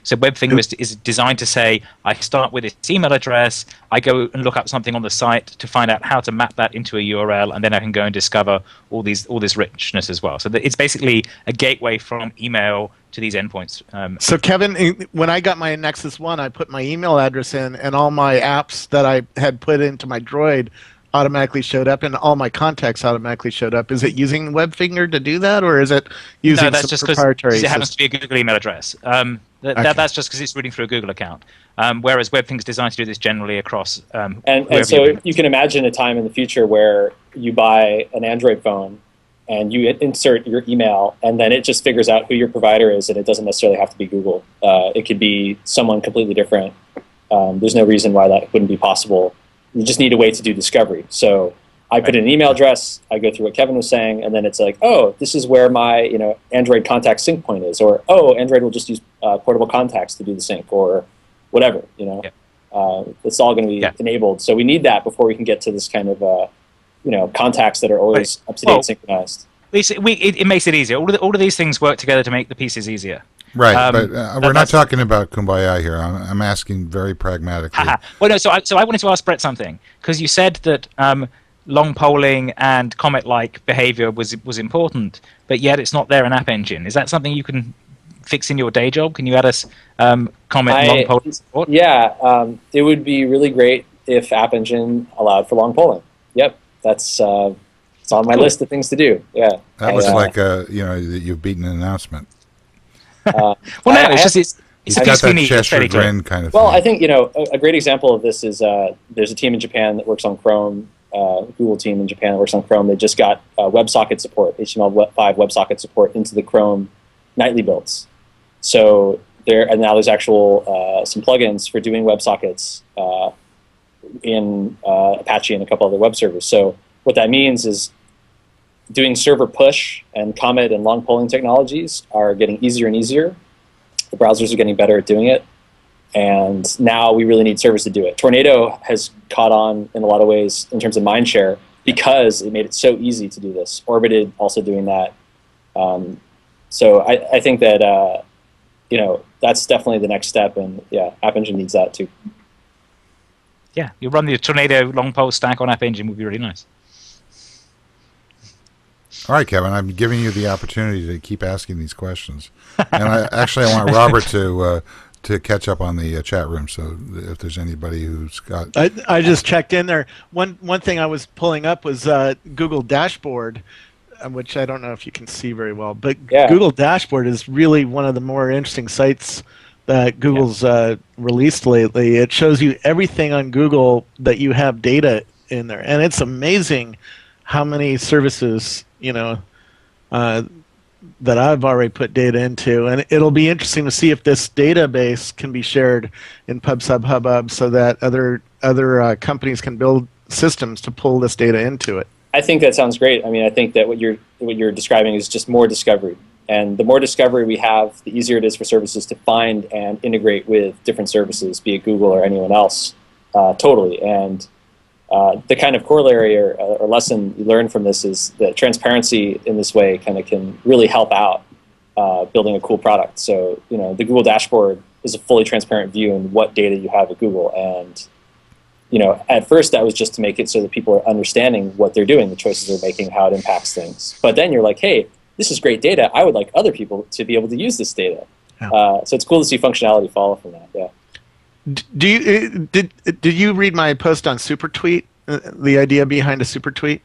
So WebFinger is designed to say, I start with this email address, I go and look up something on the site to find out how to map that into a URL, and then I can go and discover all this richness as well. So it's basically a gateway from email to these endpoints. So Kevin, when I got my Nexus 1, I put my email address in, and all my apps that I had put into my Droid automatically showed up, and all my contacts automatically showed up. Is it using WebFinger to do that, or is it using that's just proprietary because it happens to be a Google email address. That's just because it's reading through a Google account. Whereas WebFinger is designed to do this generally across. And so you can imagine a time in the future where you buy an Android phone and you insert your email, and then it just figures out who your provider is, and it doesn't necessarily have to be Google. It could be someone completely different. There's no reason why that wouldn't be possible. You just need a way to do discovery. So I put in an email address, I go through what Kevin was saying, and then it's like, oh, this is where my Android contact sync point is, or oh, Android will just use portable contacts to do the sync, or whatever. It's all going to be enabled. So we need that before we can get to this kind of contacts that are always up to date, synchronized. It makes it easier. All of these things work together to make the pieces easier. Right, but we're not talking about kumbaya here. I'm asking very pragmatically. Well, no. So I wanted to ask Brett something, because you said that long polling and Comet-like behavior was important, but yet it's not there in App Engine. Is that something you can fix in your day job? Can you add us Comet long polling support? Yeah, it would be really great if App Engine allowed for long polling. Yep, that's it's on my list of things to do. Yeah, that was like that you've beaten an announcement. Well, no, it's got that Cheshire grin kind of thing. Well, I think a great example of this is there's a team in Japan that works on Chrome. Google team in Japan that works on Chrome. They just got WebSocket support, HTML5 WebSocket support into the Chrome nightly builds. So and now there's actual some plugins for doing WebSockets in Apache and a couple other web servers. So what that means is doing server push and Comet and long polling technologies are getting easier and easier. The browsers are getting better at doing it. And now we really need servers to do it. Tornado has caught on in a lot of ways in terms of mindshare because it made it so easy to do this. Orbited also doing that. So I think that that's definitely the next step, and yeah, App Engine needs that too. Yeah, you run the Tornado long poll stack on App Engine would be really nice. All right, Kevin, I'm giving you the opportunity to keep asking these questions, and I want Robert to catch up on the chat room. So if there's anybody who's got, I just checked in there. One thing I was pulling up was Google Dashboard, which I don't know if you can see very well, but Google Dashboard is really one of the more interesting sites that Google's released lately. It shows you everything on Google that you have data in there, and it's amazing how many services that I've already put data into, and it'll be interesting to see if this database can be shared in PubSubHubbub so that other companies can build systems to pull this data into it. I think that sounds great. I mean, I think that what you're describing is just more discovery, and the more discovery we have, the easier it is for services to find and integrate with different services, be it Google or anyone else. Totally, and the kind of corollary or lesson you learn from this is that transparency in this way kind of can really help out building a cool product. So the Google Dashboard is a fully transparent view in what data you have at Google, and at first that was just to make it so that people are understanding what they're doing, the choices they're making, how it impacts things. But then you're like, hey, this is great data. I would like other people to be able to use this data. So it's cool to see functionality follow from that. Yeah. Did you read my post on Super Tweet? The idea behind a Super Tweet?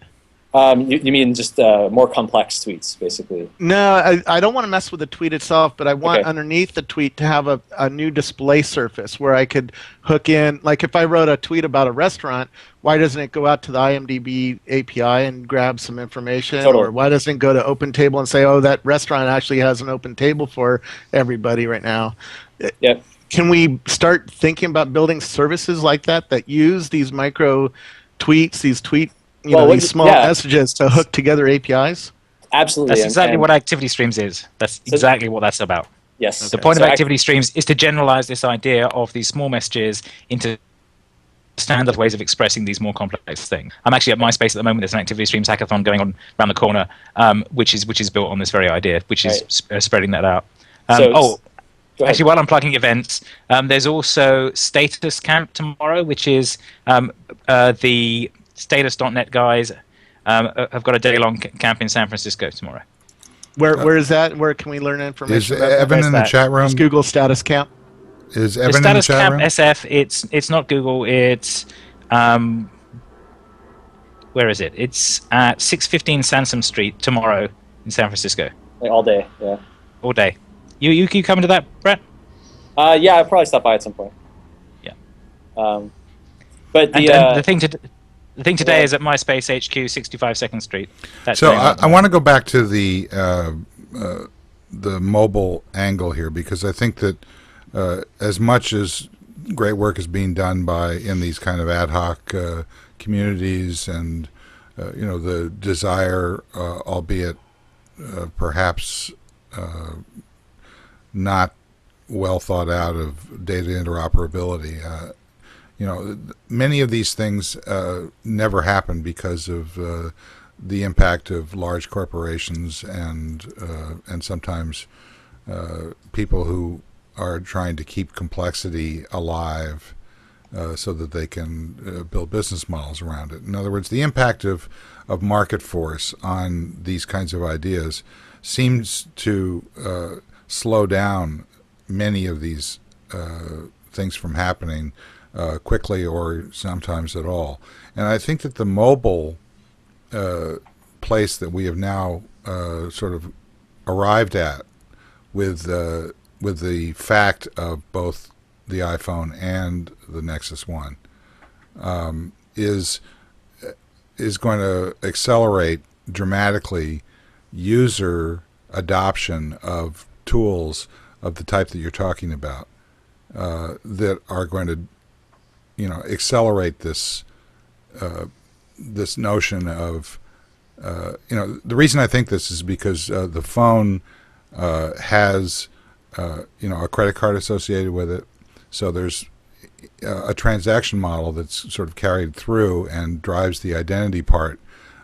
You mean just more complex tweets, basically? No, I don't want to mess with the tweet itself, but I want underneath the tweet to have a new display surface where I could hook in, like if I wrote a tweet about a restaurant, why doesn't it go out to the IMDb API and grab some information? Totally. Or why doesn't it go to OpenTable and say, oh, that restaurant actually has an open table for everybody right now? Yep. Can we start thinking about building services like that use these micro tweets, these these small messages to hook together APIs? Absolutely. That's exactly what Activity Streams is. That's exactly what that's about. Yes. The point of Activity Streams is to generalize this idea of these small messages into standard ways of expressing these more complex things. I'm actually at MySpace at the moment. There's an Activity Streams hackathon going on around the corner, which is built on this very idea, which is spreading that out. Actually, while I'm plugging events, there's also Status Camp tomorrow, which is the Status.net guys have got a day-long camp in San Francisco tomorrow. Where is that? Where can we learn information? Is Evan in the chat room? Is Google Status Camp? Is Evan in the chat room? SF. It's not Google. It's where is it? It's at 615 Sansom Street tomorrow in San Francisco. All day. Yeah. All day. You coming to that, Brett? Yeah, I'll probably stop by at some point. Yeah. But the thing The thing today is at MySpace HQ, 65 2nd Street. That's So going on. I want to go back to the mobile angle here, because I think that as much as great work is being done in these kind of ad hoc communities, and the desire, albeit perhaps not well thought out, of data interoperability. Many of these things never happen because of the impact of large corporations and sometimes people who are trying to keep complexity alive so that they can build business models around it. In other words, the impact of market force on these kinds of ideas seems to slow down many of these things from happening quickly or sometimes at all. And I think that the mobile place that we have now sort of arrived at with the fact of both the iPhone and the Nexus 1 is going to accelerate dramatically user adoption of tools of the type that you're talking about, that are going to accelerate this this notion of the reason I think this is because the phone has a credit card associated with it, so there's a transaction model that's sort of carried through and drives the identity part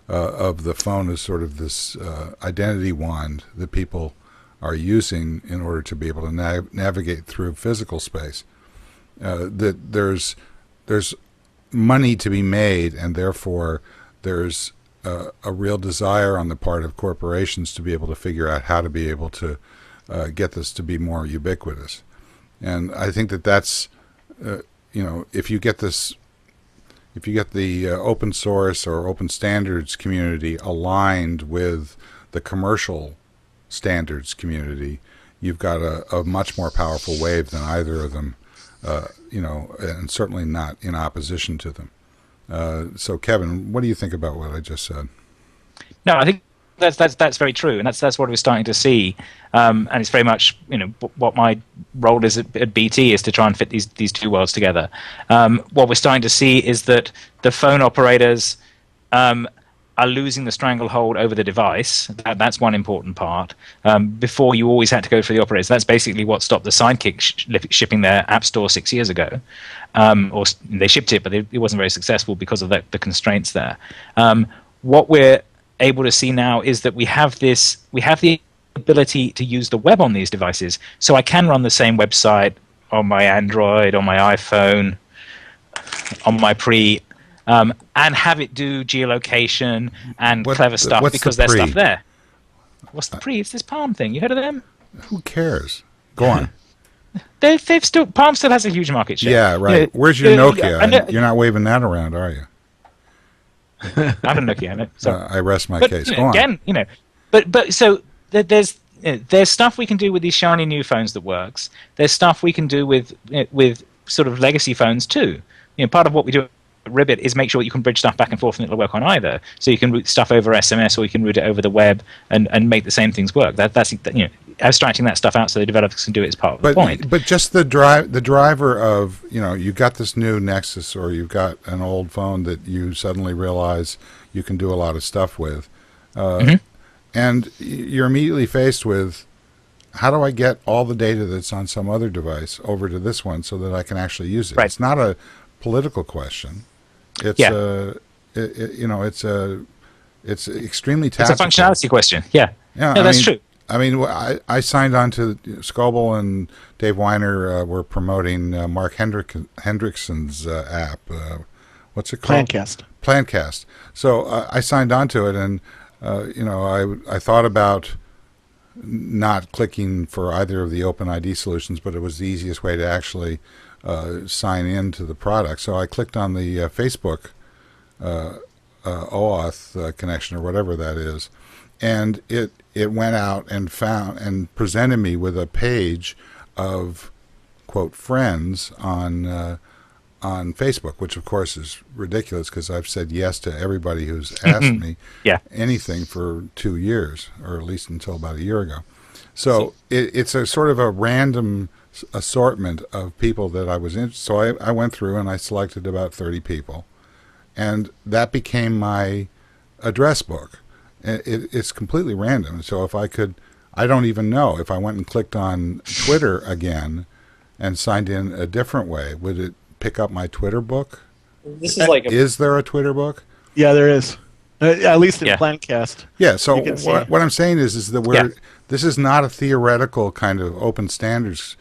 of the phone as sort of this identity wand that people are using in order to be able to navigate through physical space. That there's money to be made, and therefore there's a real desire on the part of corporations to be able to figure out how to be able to get this to be more ubiquitous. And I think that's if you get the open source or open standards community aligned with the commercial standards community, you've got a much more powerful wave than either of them, and certainly not in opposition to them. So, Kevin, what do you think about what I just said? No, I think that's very true, and that's what we're starting to see, and it's very much what my role is at BT is to try and fit these two worlds together. What we're starting to see is that the phone operators are losing the stranglehold over the device. That's one important part. Before, you always had to go for the operators. That's basically what stopped the Sidekick shipping their app store 6 years ago. Or they shipped it, but it wasn't very successful because of the constraints there. What we're able to see now is that we have the ability to use the web on these devices. So I can run the same website on my Android, on my iPhone, on my Pre, and have it do geolocation and clever stuff because there's stuff there. What's the Pre? It's this Palm thing. You heard of them? Who cares? Go on. They've still Palm still has a huge market share. Yeah, right. Where's your Nokia? You're not waving that around, are you? I have a Nokia. So. I rest my case. Go on. Again, but so there's stuff we can do with these shiny new phones that works. There's stuff we can do with sort of legacy phones too. Part of what we do at Ribbit is make sure you can bridge stuff back and forth and it'll work on either. So you can route stuff over SMS or you can route it over the web and make the same things work. That's abstracting that stuff out so the developers can do it as part of the point. But just the driver of you've got this new Nexus or you've got an old phone that you suddenly realize you can do a lot of stuff with, and you're immediately faced with, how do I get all the data that's on some other device over to this one so that I can actually use it? Right. It's not a political question. It's it's extremely tactical. It's a functionality question. Yeah. Yeah, that's true. I mean, I signed on to Scoble, and Dave Weiner were promoting Mark Hendrickson's app. What's it called? Plancast. So I signed on to it, and I thought about not clicking for either of the OpenID solutions, but it was the easiest way to actually sign in to the product. So I clicked on the Facebook OAuth connection or whatever that is, and it went out and found and presented me with a page of quote friends on on Facebook, which of course is ridiculous because I've said yes to everybody who's asked me anything for 2 years, or at least until about a year ago. So it's a sort of a random assortment of people that I was in. So I went through and I selected about 30 people, and that became my address book. It's completely random. So if I don't even know if I went and clicked on Twitter again and signed in a different way, would it pick up my Twitter book? This is like is there a Twitter book? Yeah, there is. At least in Plantcast. Yeah. So what I'm saying is that this is not a theoretical kind of open standards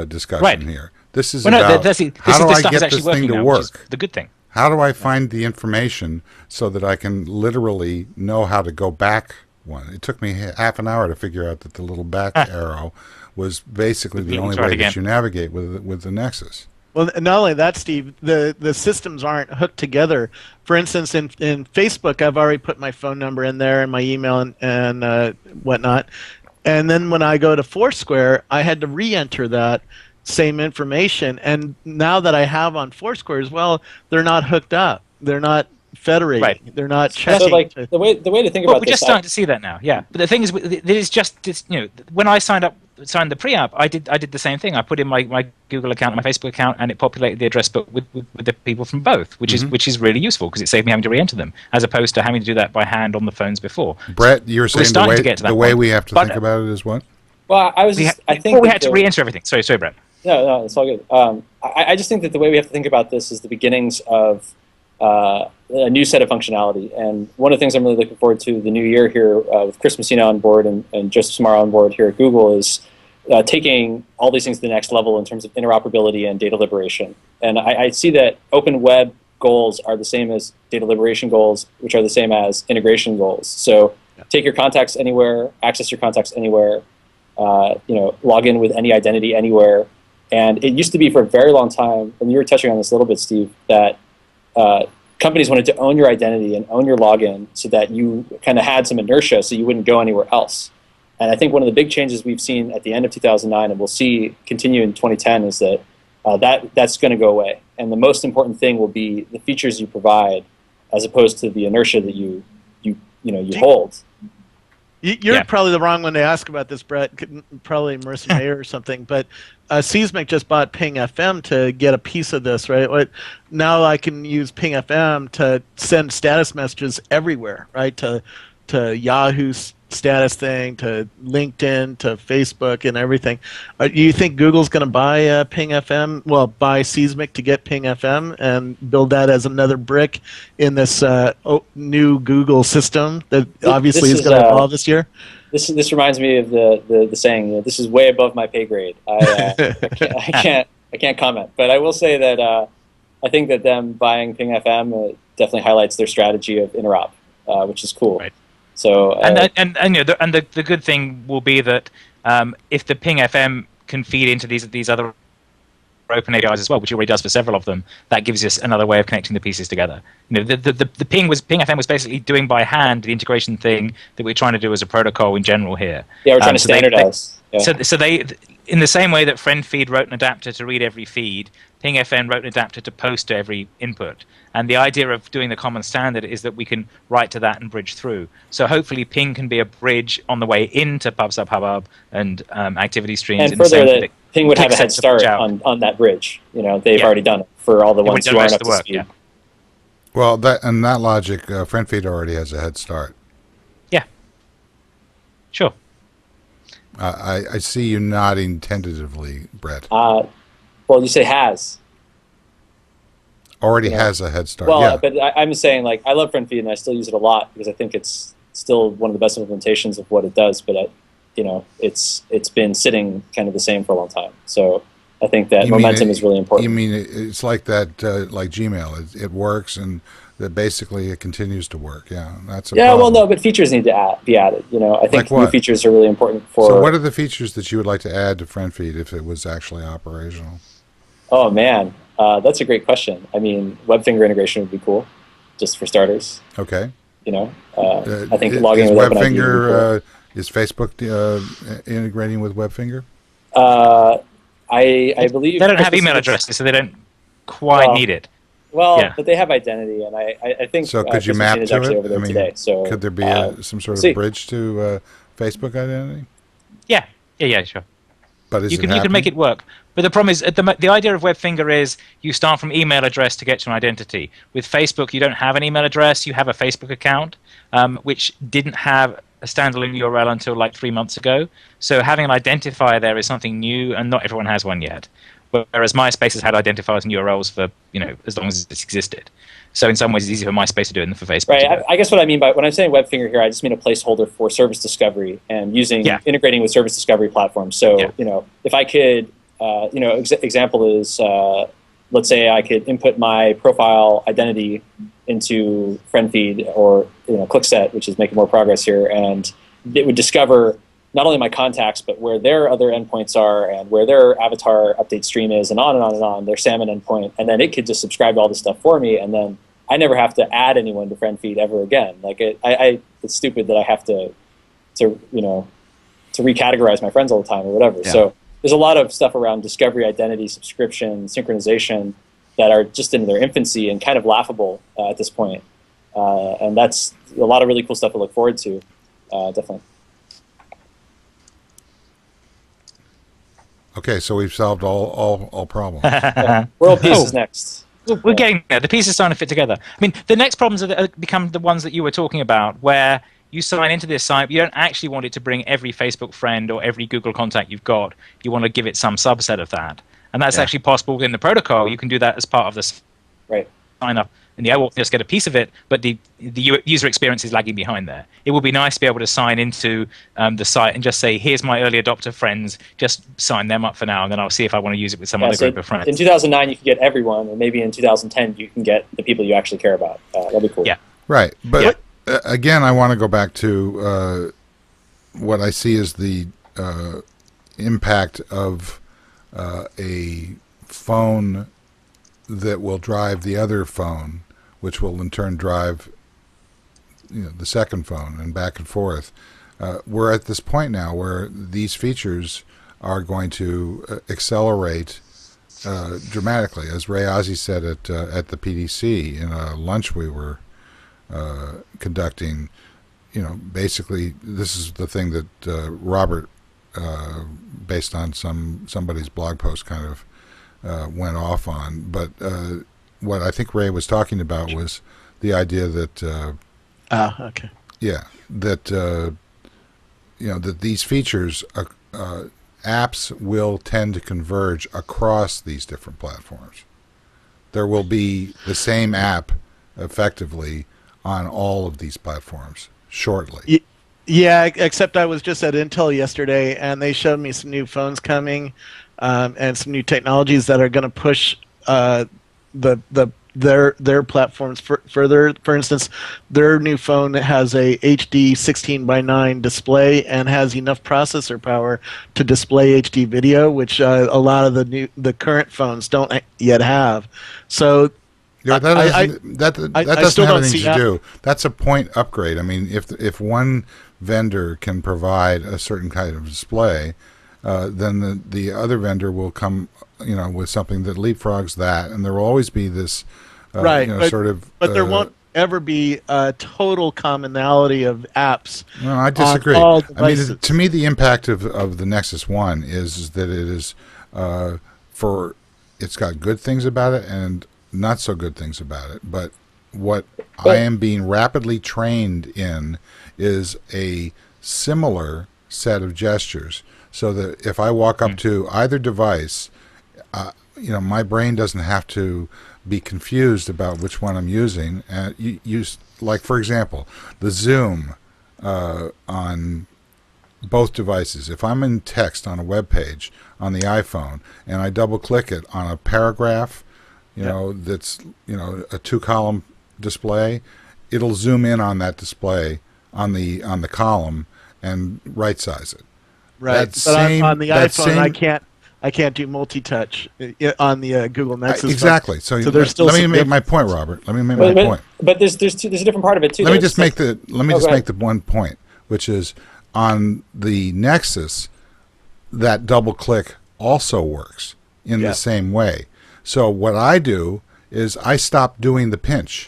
discussion here. This is about how do I get this thing to work? The good thing. How do I find the information so that I can literally know how to go back one? It took me half an hour to figure out that the little back arrow was basically the only way that you navigate with the Nexus. Well, not only that, Steve, the systems aren't hooked together. For instance, in Facebook, I've already put my phone number in there and my email and whatnot. And then when I go to Foursquare, I had to re-enter that same information. And now that I have on Foursquare as well, they're not hooked up. They're not federating. Right. They're not checking. So, like, the way to think about this. We're just starting to see that now. Yeah. But the thing is, there's just this, when I signed the pre-app, I did the same thing. I put in my Google account, my Facebook account, and it populated the address book with the people from both, which is really useful because it saved me having to re-enter them, as opposed to having to do that by hand on the phones before. Brett, you're saying the way we have to think about it is what? Well, I think we had to re-enter everything. Sorry, Brett. No, it's all good. I just think that the way we have to think about this is the beginnings of a new set of functionality. And one of the things I'm really looking forward to the new year here with Chris Messina on board and Joseph Samara on board here at Google is taking all these things to the next level in terms of interoperability and data liberation. And I see that open web goals are the same as data liberation goals, which are the same as integration goals. So take your contacts anywhere, access your contacts anywhere, log in with any identity anywhere. And it used to be for a very long time, and you were touching on this a little bit, Steve, that companies wanted to own your identity and own your login so that you kind of had some inertia so you wouldn't go anywhere else. And I think one of the big changes we've seen at the end of 2009 and we'll see continue in 2010 is that that's going to go away. And the most important thing will be the features you provide as opposed to the inertia that you hold. You're probably the wrong one to ask about this, Brett. Probably Marissa Mayer or something. But Seismic just bought Ping FM to get a piece of this, right? Now I can use Ping FM to send status messages everywhere, right? To Yahoo's status thing, to LinkedIn, to Facebook, and everything. Do you think Google's going to buy Ping FM? Well, buy Seismic to get Ping FM and build that as another brick in this new Google system that obviously is going to evolve this year? This reminds me of the saying, this is way above my pay grade. I can't comment, but I will say that I think that them buying Ping FM definitely highlights their strategy of interop, which is cool. Right. So the good thing will be that if the Ping FM can feed into these other open APIs as well, which it already does for several of them, that gives us another way of connecting the pieces together. The Ping FM was basically doing by hand the integration thing that we're trying to do as a protocol in general here. Yeah, we're trying to standardize. So they, in the same way that FriendFeed wrote an adapter to read every feed, Ping FM wrote an adapter to post to every input. And the idea of doing the common standard is that we can write to that and bridge through. So hopefully Ping can be a bridge on the way into PubSubHubbub and activity streams. And further, that Ping would have a head start on that bridge. They've already done it for all the ones who aren't up to speed. Well, that logic, FriendFeed already has a head start. Yeah. Sure. I see you nodding tentatively, Brett. Well, you say has. Already has a head start. Well, but I'm saying, I love FriendFeed and I still use it a lot because I think it's still one of the best implementations of what it does. But it's been sitting kind of the same for a long time. So I think that momentum is really important. You mean it's like that, like Gmail? It works and that basically it continues to work. Yeah, that's a problem. Well, no, but features need to be added. I think new features are really important for. So, what are the features that you would like to add to FriendFeed if it was actually operational? Oh man. That's a great question. I mean, WebFinger integration would be cool, just for starters. Okay. I think logging with WebFinger is Facebook integrating with WebFinger? I believe they don't have email addresses, so they don't. quite need it. Well, Yeah. but they have identity, and I think So could you Chris map Messina is to actually it? over there today. So could there be some sort we'll of bridge to Facebook identity? Yeah, sure. But is You it can happening? make it work. But the problem is the idea of WebFinger is you start from email address to get to an identity. With Facebook, you don't have an email address. You have a Facebook account, which didn't have a standalone URL until like 3 months ago. So having an identifier there is something new, and not everyone has one yet. Whereas MySpace has had identifiers and URLs for as long as it's existed. So in some ways, it's easier for MySpace to do it than for Facebook. Right. I guess what I mean by when I'm saying WebFinger here, I just mean a placeholder for service discovery and integrating with service discovery platforms. So if I could, example is let's say I could input my profile identity into FriendFeed or ClickSet, which is making more progress here, and it would discover not only my contacts, but where their other endpoints are and where their avatar update stream is, and on and on and on, their salmon endpoint. And then it could just subscribe to all this stuff for me, and then I never have to add anyone to FriendFeed ever again. Like it's stupid that I have to recategorize my friends all the time or whatever. Yeah. So there's a lot of stuff around discovery, identity, subscription, synchronization that are just in their infancy and kind of laughable at this point. And that's a lot of really cool stuff to look forward to, definitely. Okay, so we've solved all problems. World peace is next. We're getting there. The pieces starting to fit together. I mean, the next problems become the ones that you were talking about, where you sign into this site, but you don't actually want it to bring every Facebook friend or every Google contact you've got. You want to give it some subset of that. And that's actually possible within the protocol. You can do that as part of this sign up. And I will just get a piece of it, but the user experience is lagging behind there. It would be nice to be able to sign into the site and just say, here's my early adopter friends, just sign them up for now, and then I'll see if I want to use it with some other group of friends. In 2009, you could get everyone, and maybe in 2010, you can get the people you actually care about. That'd be cool. Yeah. Right. But again, I want to go back to what I see as the impact of a phone that will drive the other phone, which will in turn drive the second phone, and back and forth. We're at this point now where these features are going to accelerate dramatically. As Ray Ozzie said at the PDC in a lunch we were conducting, basically this is the thing that Robert, based on somebody's blog post, kind of went off on. But what I think Ray was talking about was the idea that okay. Yeah, that that these features, apps will tend to converge across these different platforms. There will be the same app effectively on all of these platforms shortly. Yeah, except I was just at Intel yesterday, and they showed me some new phones coming, and some new technologies that are going to push their platforms further. For instance, their new phone has a HD 16:9 display and has enough processor power to display HD video, which a lot of the current phones don't yet have. So that doesn't have anything to do. That's a point upgrade. I mean, if one vendor can provide a certain kind of display, then the other vendor will come, with something that leapfrogs that, and there will always be this, But there won't ever be a total commonality of apps. No, I disagree. On all devices. To me, the impact of the Nexus One is that it is it's got good things about it and not so good things about it. But what I am being rapidly trained in is a similar set of gestures, so that if I walk up to either device, my brain doesn't have to be confused about which one I'm using. And like, for example, the zoom on both devices. If I'm in text on a web page on the iPhone and I double click it on a paragraph, that's a 2-column display, it'll zoom in on that display on the column and right size it. Right, on the iPhone, I can't do multi-touch on the Google Nexus. Exactly. So there's still let me make my point, Robert. Let me make my point. But there's a different part of it too. Let me just make the one point, which is on the Nexus, that double click also works in the same way. So what I do is I stop doing the pinch.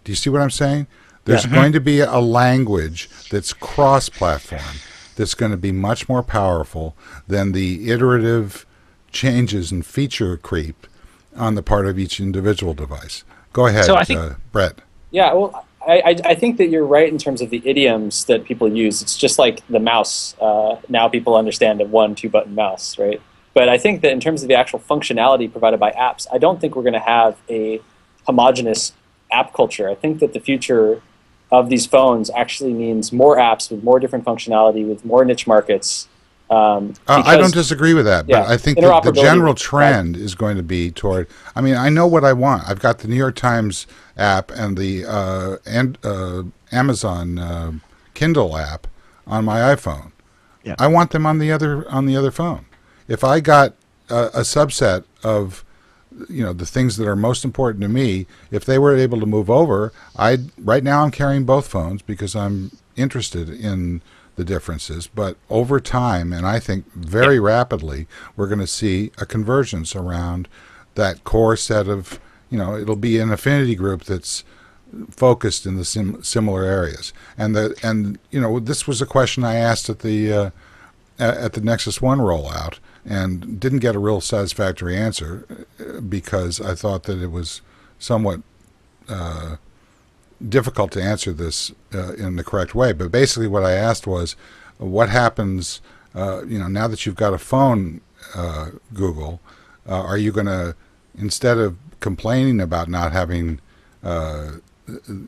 Do you see what I'm saying? There's going to be a language that's cross-platform that's going to be much more powerful than the iterative changes and feature creep on the part of each individual device. Go ahead, So I think, Brett. Yeah, well, I think that you're right in terms of the idioms that people use. It's just like the mouse. Now people understand a 1-2 button mouse, right? But I think that in terms of the actual functionality provided by apps, I don't think we're going to have a homogeneous app culture. I think that the future of these phones actually means more apps with more different functionality, with more niche markets. I don't disagree with that, but I think that the general trend is going to be toward. I mean, I know what I want. I've got the New York Times app and the Amazon Kindle app on my iPhone. Yeah. I want them on the other phone. If I got a subset of the things that are most important to me, if they were able to move over, right now I'm carrying both phones because I'm interested in the differences, but over time, and I think very rapidly, we're going to see a convergence around that core set of, it'll be an affinity group that's focused in the similar areas. And this was a question I asked at the Nexus One rollout, and didn't get a real satisfactory answer because I thought that it was somewhat difficult to answer this in the correct way. But basically what I asked was, what happens, now that you've got a phone, Google, are you going to, instead of complaining about not having,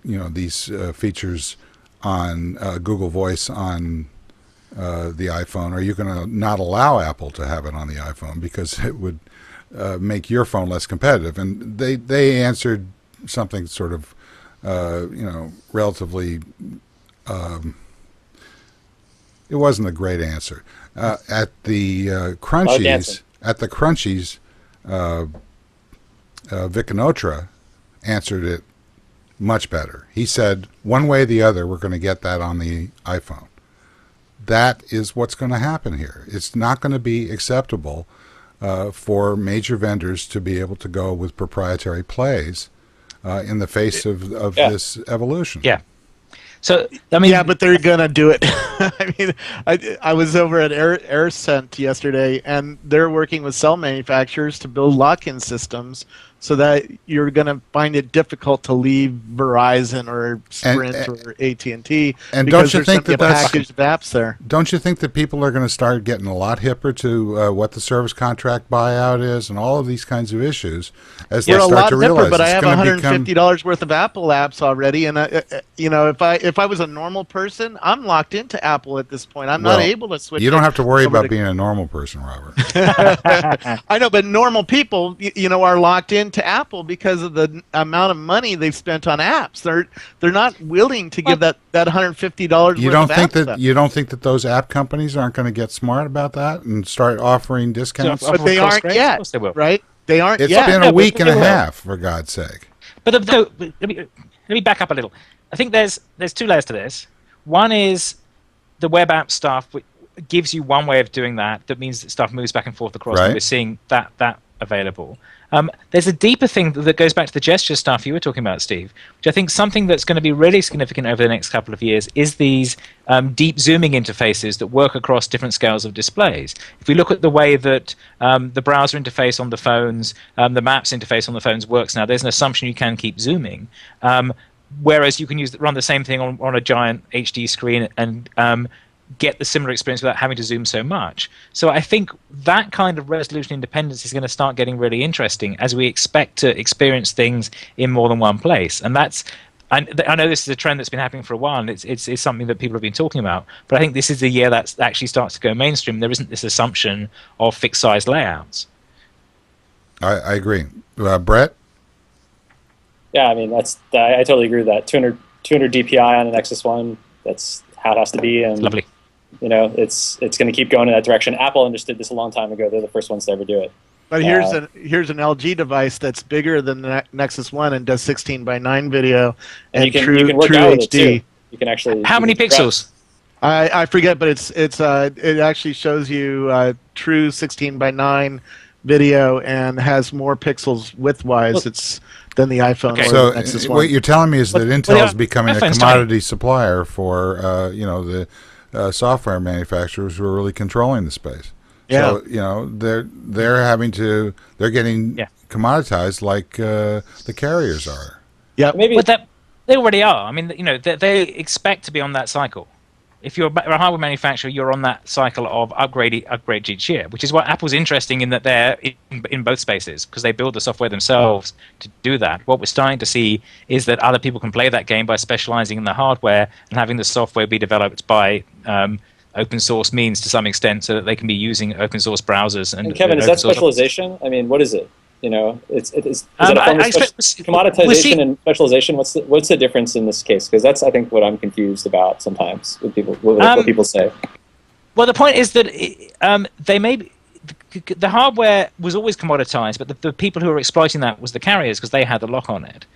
these features on Google Voice on the iPhone, are you going to not allow Apple to have it on the iPhone because it would make your phone less competitive? And they answered something sort of, relatively, it wasn't a great answer. At the Crunchies, Vic Anotra answered it much better. He said, one way or the other, we're going to get that on the iPhone. That is what's going to happen here. It's not going to be acceptable for major vendors to be able to go with proprietary plays in the face of this evolution. yeah. So I mean, yeah, but they're gonna do it. I mean, I was over at AirScent yesterday, and they're working with cell manufacturers to build lock-in systems so that you're gonna find it difficult to leave Verizon or Sprint or AT&T. And because don't you think there's that a package of apps there? Don't you think that people are going to start getting a lot hipper to what the service contract buyout is and all of these kinds of issues as they start to realize? But I have it's $150 worth of Apple apps already, and if I was a normal person, I'm locked into Apple at this point. I'm not able to switch. You don't have to worry about being a normal person, Robert. I know, but normal people, are locked into Apple because of the amount of money they've spent on apps. They're not willing to give that $150 You worth don't of think apps that you don't think that those app companies aren't going to get smart about that and start offering discounts? But they aren't yet, of course they will. right? They aren't It's yet. been a week and a half, for God's sake. But let me back up a little. I think there's two layers to this. One is the web app stuff gives you one way of doing that. That means that stuff moves back and forth across. Right. And we're seeing that available. There's a deeper thing that goes back to the gesture stuff you were talking about, Steve, which I think something that's going to be really significant over the next couple of years is these deep zooming interfaces that work across different scales of displays. If we look at the way that the browser interface on the phones, the Maps interface on the phones works now, there's an assumption you can keep zooming. Whereas you can run the same thing on a giant HD screen and get the similar experience without having to zoom so much. So I think that kind of resolution independence is going to start getting really interesting as we expect to experience things in more than one place. And I know this is a trend that's been happening for a while, and it's something that people have been talking about. But I think this is the year that actually starts to go mainstream. There isn't this assumption of fixed size layouts. I agree. Brett? Yeah, I mean, I totally agree with that. 200 DPI on an Nexus One, that's how it has to be. And Lovely. It's going to keep going in that direction. Apple understood this a long time ago. They're the first ones to ever do it. But here's an LG device that's bigger than the Nexus One and does 16:9 video and you can true work out with it, HD. too. You can actually. How many pixels? I forget, but it actually shows you true 16:9 video and has more pixels width-wise than the iPhone or So the Nexus what One. you're telling me is that Intel is becoming a iPhone's commodity supplier for the software manufacturers who are really controlling the space. Yeah. So they're getting commoditized like the carriers are. Yeah, Maybe But they already are. I mean, they expect to be on that cycle. If you're a hardware manufacturer, you're on that cycle of upgrade each year, which is what Apple's interesting in that they're in both spaces because they build the software themselves to do that. What we're starting to see is that other people can play that game by specializing in the hardware and having the software be developed by open source means to some extent so that they can be using open source browsers. And Kevin, is that specialization? I mean, what is it? Is it a form of commoditization and specialization? What's the difference in this case? Because that's, I think, what I'm confused about sometimes with people. What people say. Well, the point is that they may be, the hardware was always commoditized, but the people who were exploiting that was the carriers because they had the lock on it.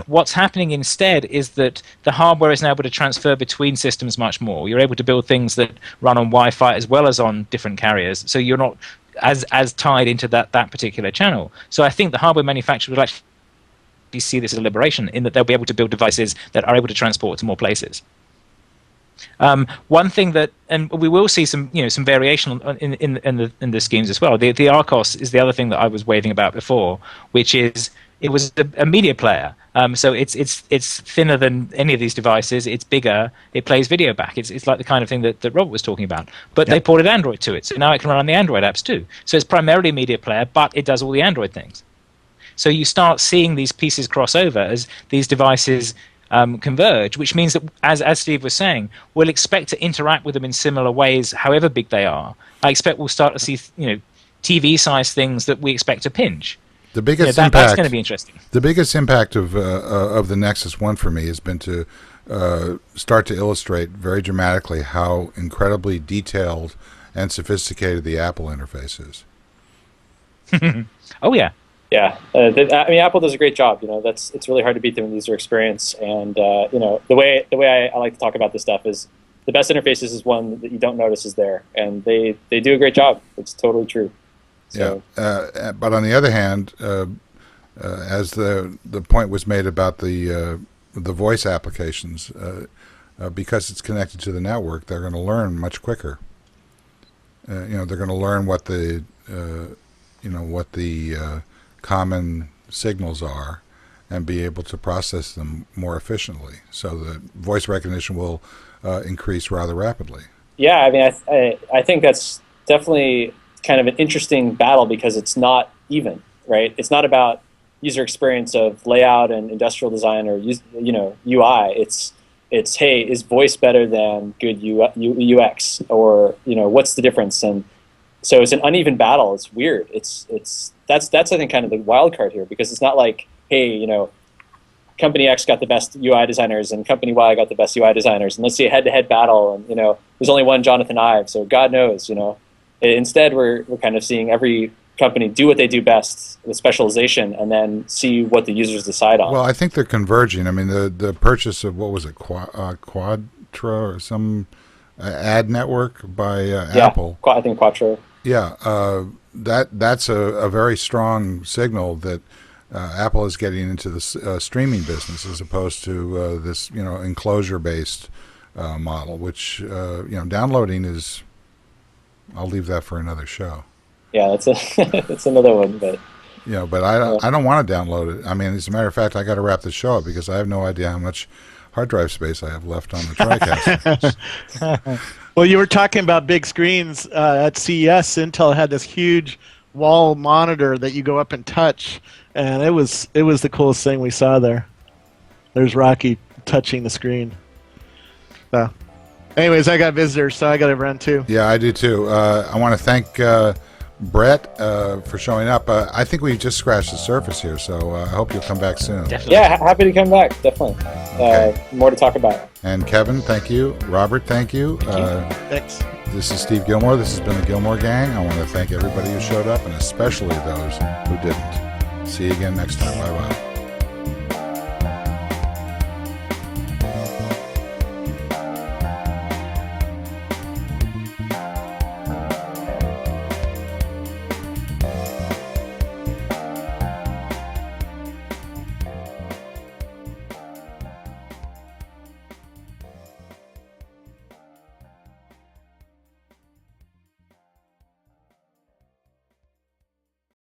What's happening instead is that the hardware is now able to transfer between systems much more. You're able to build things that run on Wi-Fi as well as on different carriers, so you're not as tied into that particular channel. So I think the hardware manufacturer will actually see this as a liberation in that they'll be able to build devices that are able to transport to more places. One thing that, and we will see some variation in the schemes as well. The Arcos is the other thing that I was waving about before, which is it was a media player. So it's thinner than any of these devices. It's bigger. It plays video back. It's like the kind of thing that Robert was talking about. But they ported Android to it, so now it can run on the Android apps too. So it's primarily a media player, but it does all the Android things. So you start seeing these pieces cross over as these devices converge, which means that, as Steve was saying, we'll expect to interact with them in similar ways, however big they are. I expect we'll start to see TV-sized things that we expect to pinch. The biggest that's impact, going to be interesting. The biggest impact of the Nexus One for me has been to start to illustrate very dramatically how incredibly detailed and sophisticated the Apple interface is. Oh yeah. Yeah, I mean, Apple does a great job. It's really hard to beat them in user experience. And the way I like to talk about this stuff is the best interfaces is one that you don't notice is there, and they do a great job. It's totally true. So. Yeah, but on the other hand, as the point was made about the voice applications, because it's connected to the network, they're going to learn much quicker. They're going to learn what the common signals are, and be able to process them more efficiently. So the voice recognition will increase rather rapidly. Yeah, I mean, I think that's definitely kind of an interesting battle because it's not even, right? It's not about user experience of layout and industrial design or UI. It's hey, is voice better than good UX, or what's the difference? And so it's an uneven battle. It's weird. That's I think kind of the wild card here, because it's not like, hey, company X got the best UI designers and company Y got the best UI designers, and let's see a head-to-head battle, and there's only one Jonathan Ive, so God knows, Instead, we're kind of seeing every company do what they do best with specialization, and then see what the users decide on. Well, I think they're converging. I mean, the purchase of, what was it, Quadra or some ad network by Apple. I think Quattro. Yeah, that's a very strong signal that Apple is getting into the streaming business as opposed to this enclosure-based model, which downloading is. I'll leave that for another show. Yeah, that's another one, but. But I don't want to download it. I mean, as a matter of fact, I got to wrap this show up because I have no idea how much hard drive space I have left on the TriCast. Well, you were talking about big screens at CES. Intel had this huge wall monitor that you go up and touch, and it was the coolest thing we saw there. There's Rocky touching the screen. So, anyways, I got visitors, so I got to run too. Yeah, I do too. I want to thank Brett for showing up. I think we just scratched the surface here, so I hope you'll come back soon. Definitely. Yeah, happy to come back, definitely. Okay. More to talk about. And Kevin, thank you. Robert, thank you. Thanks. This is Steve Gillmor. This has been the Gillmor Gang. I want to thank everybody who showed up, and especially those who didn't. See you again next time. Bye-bye.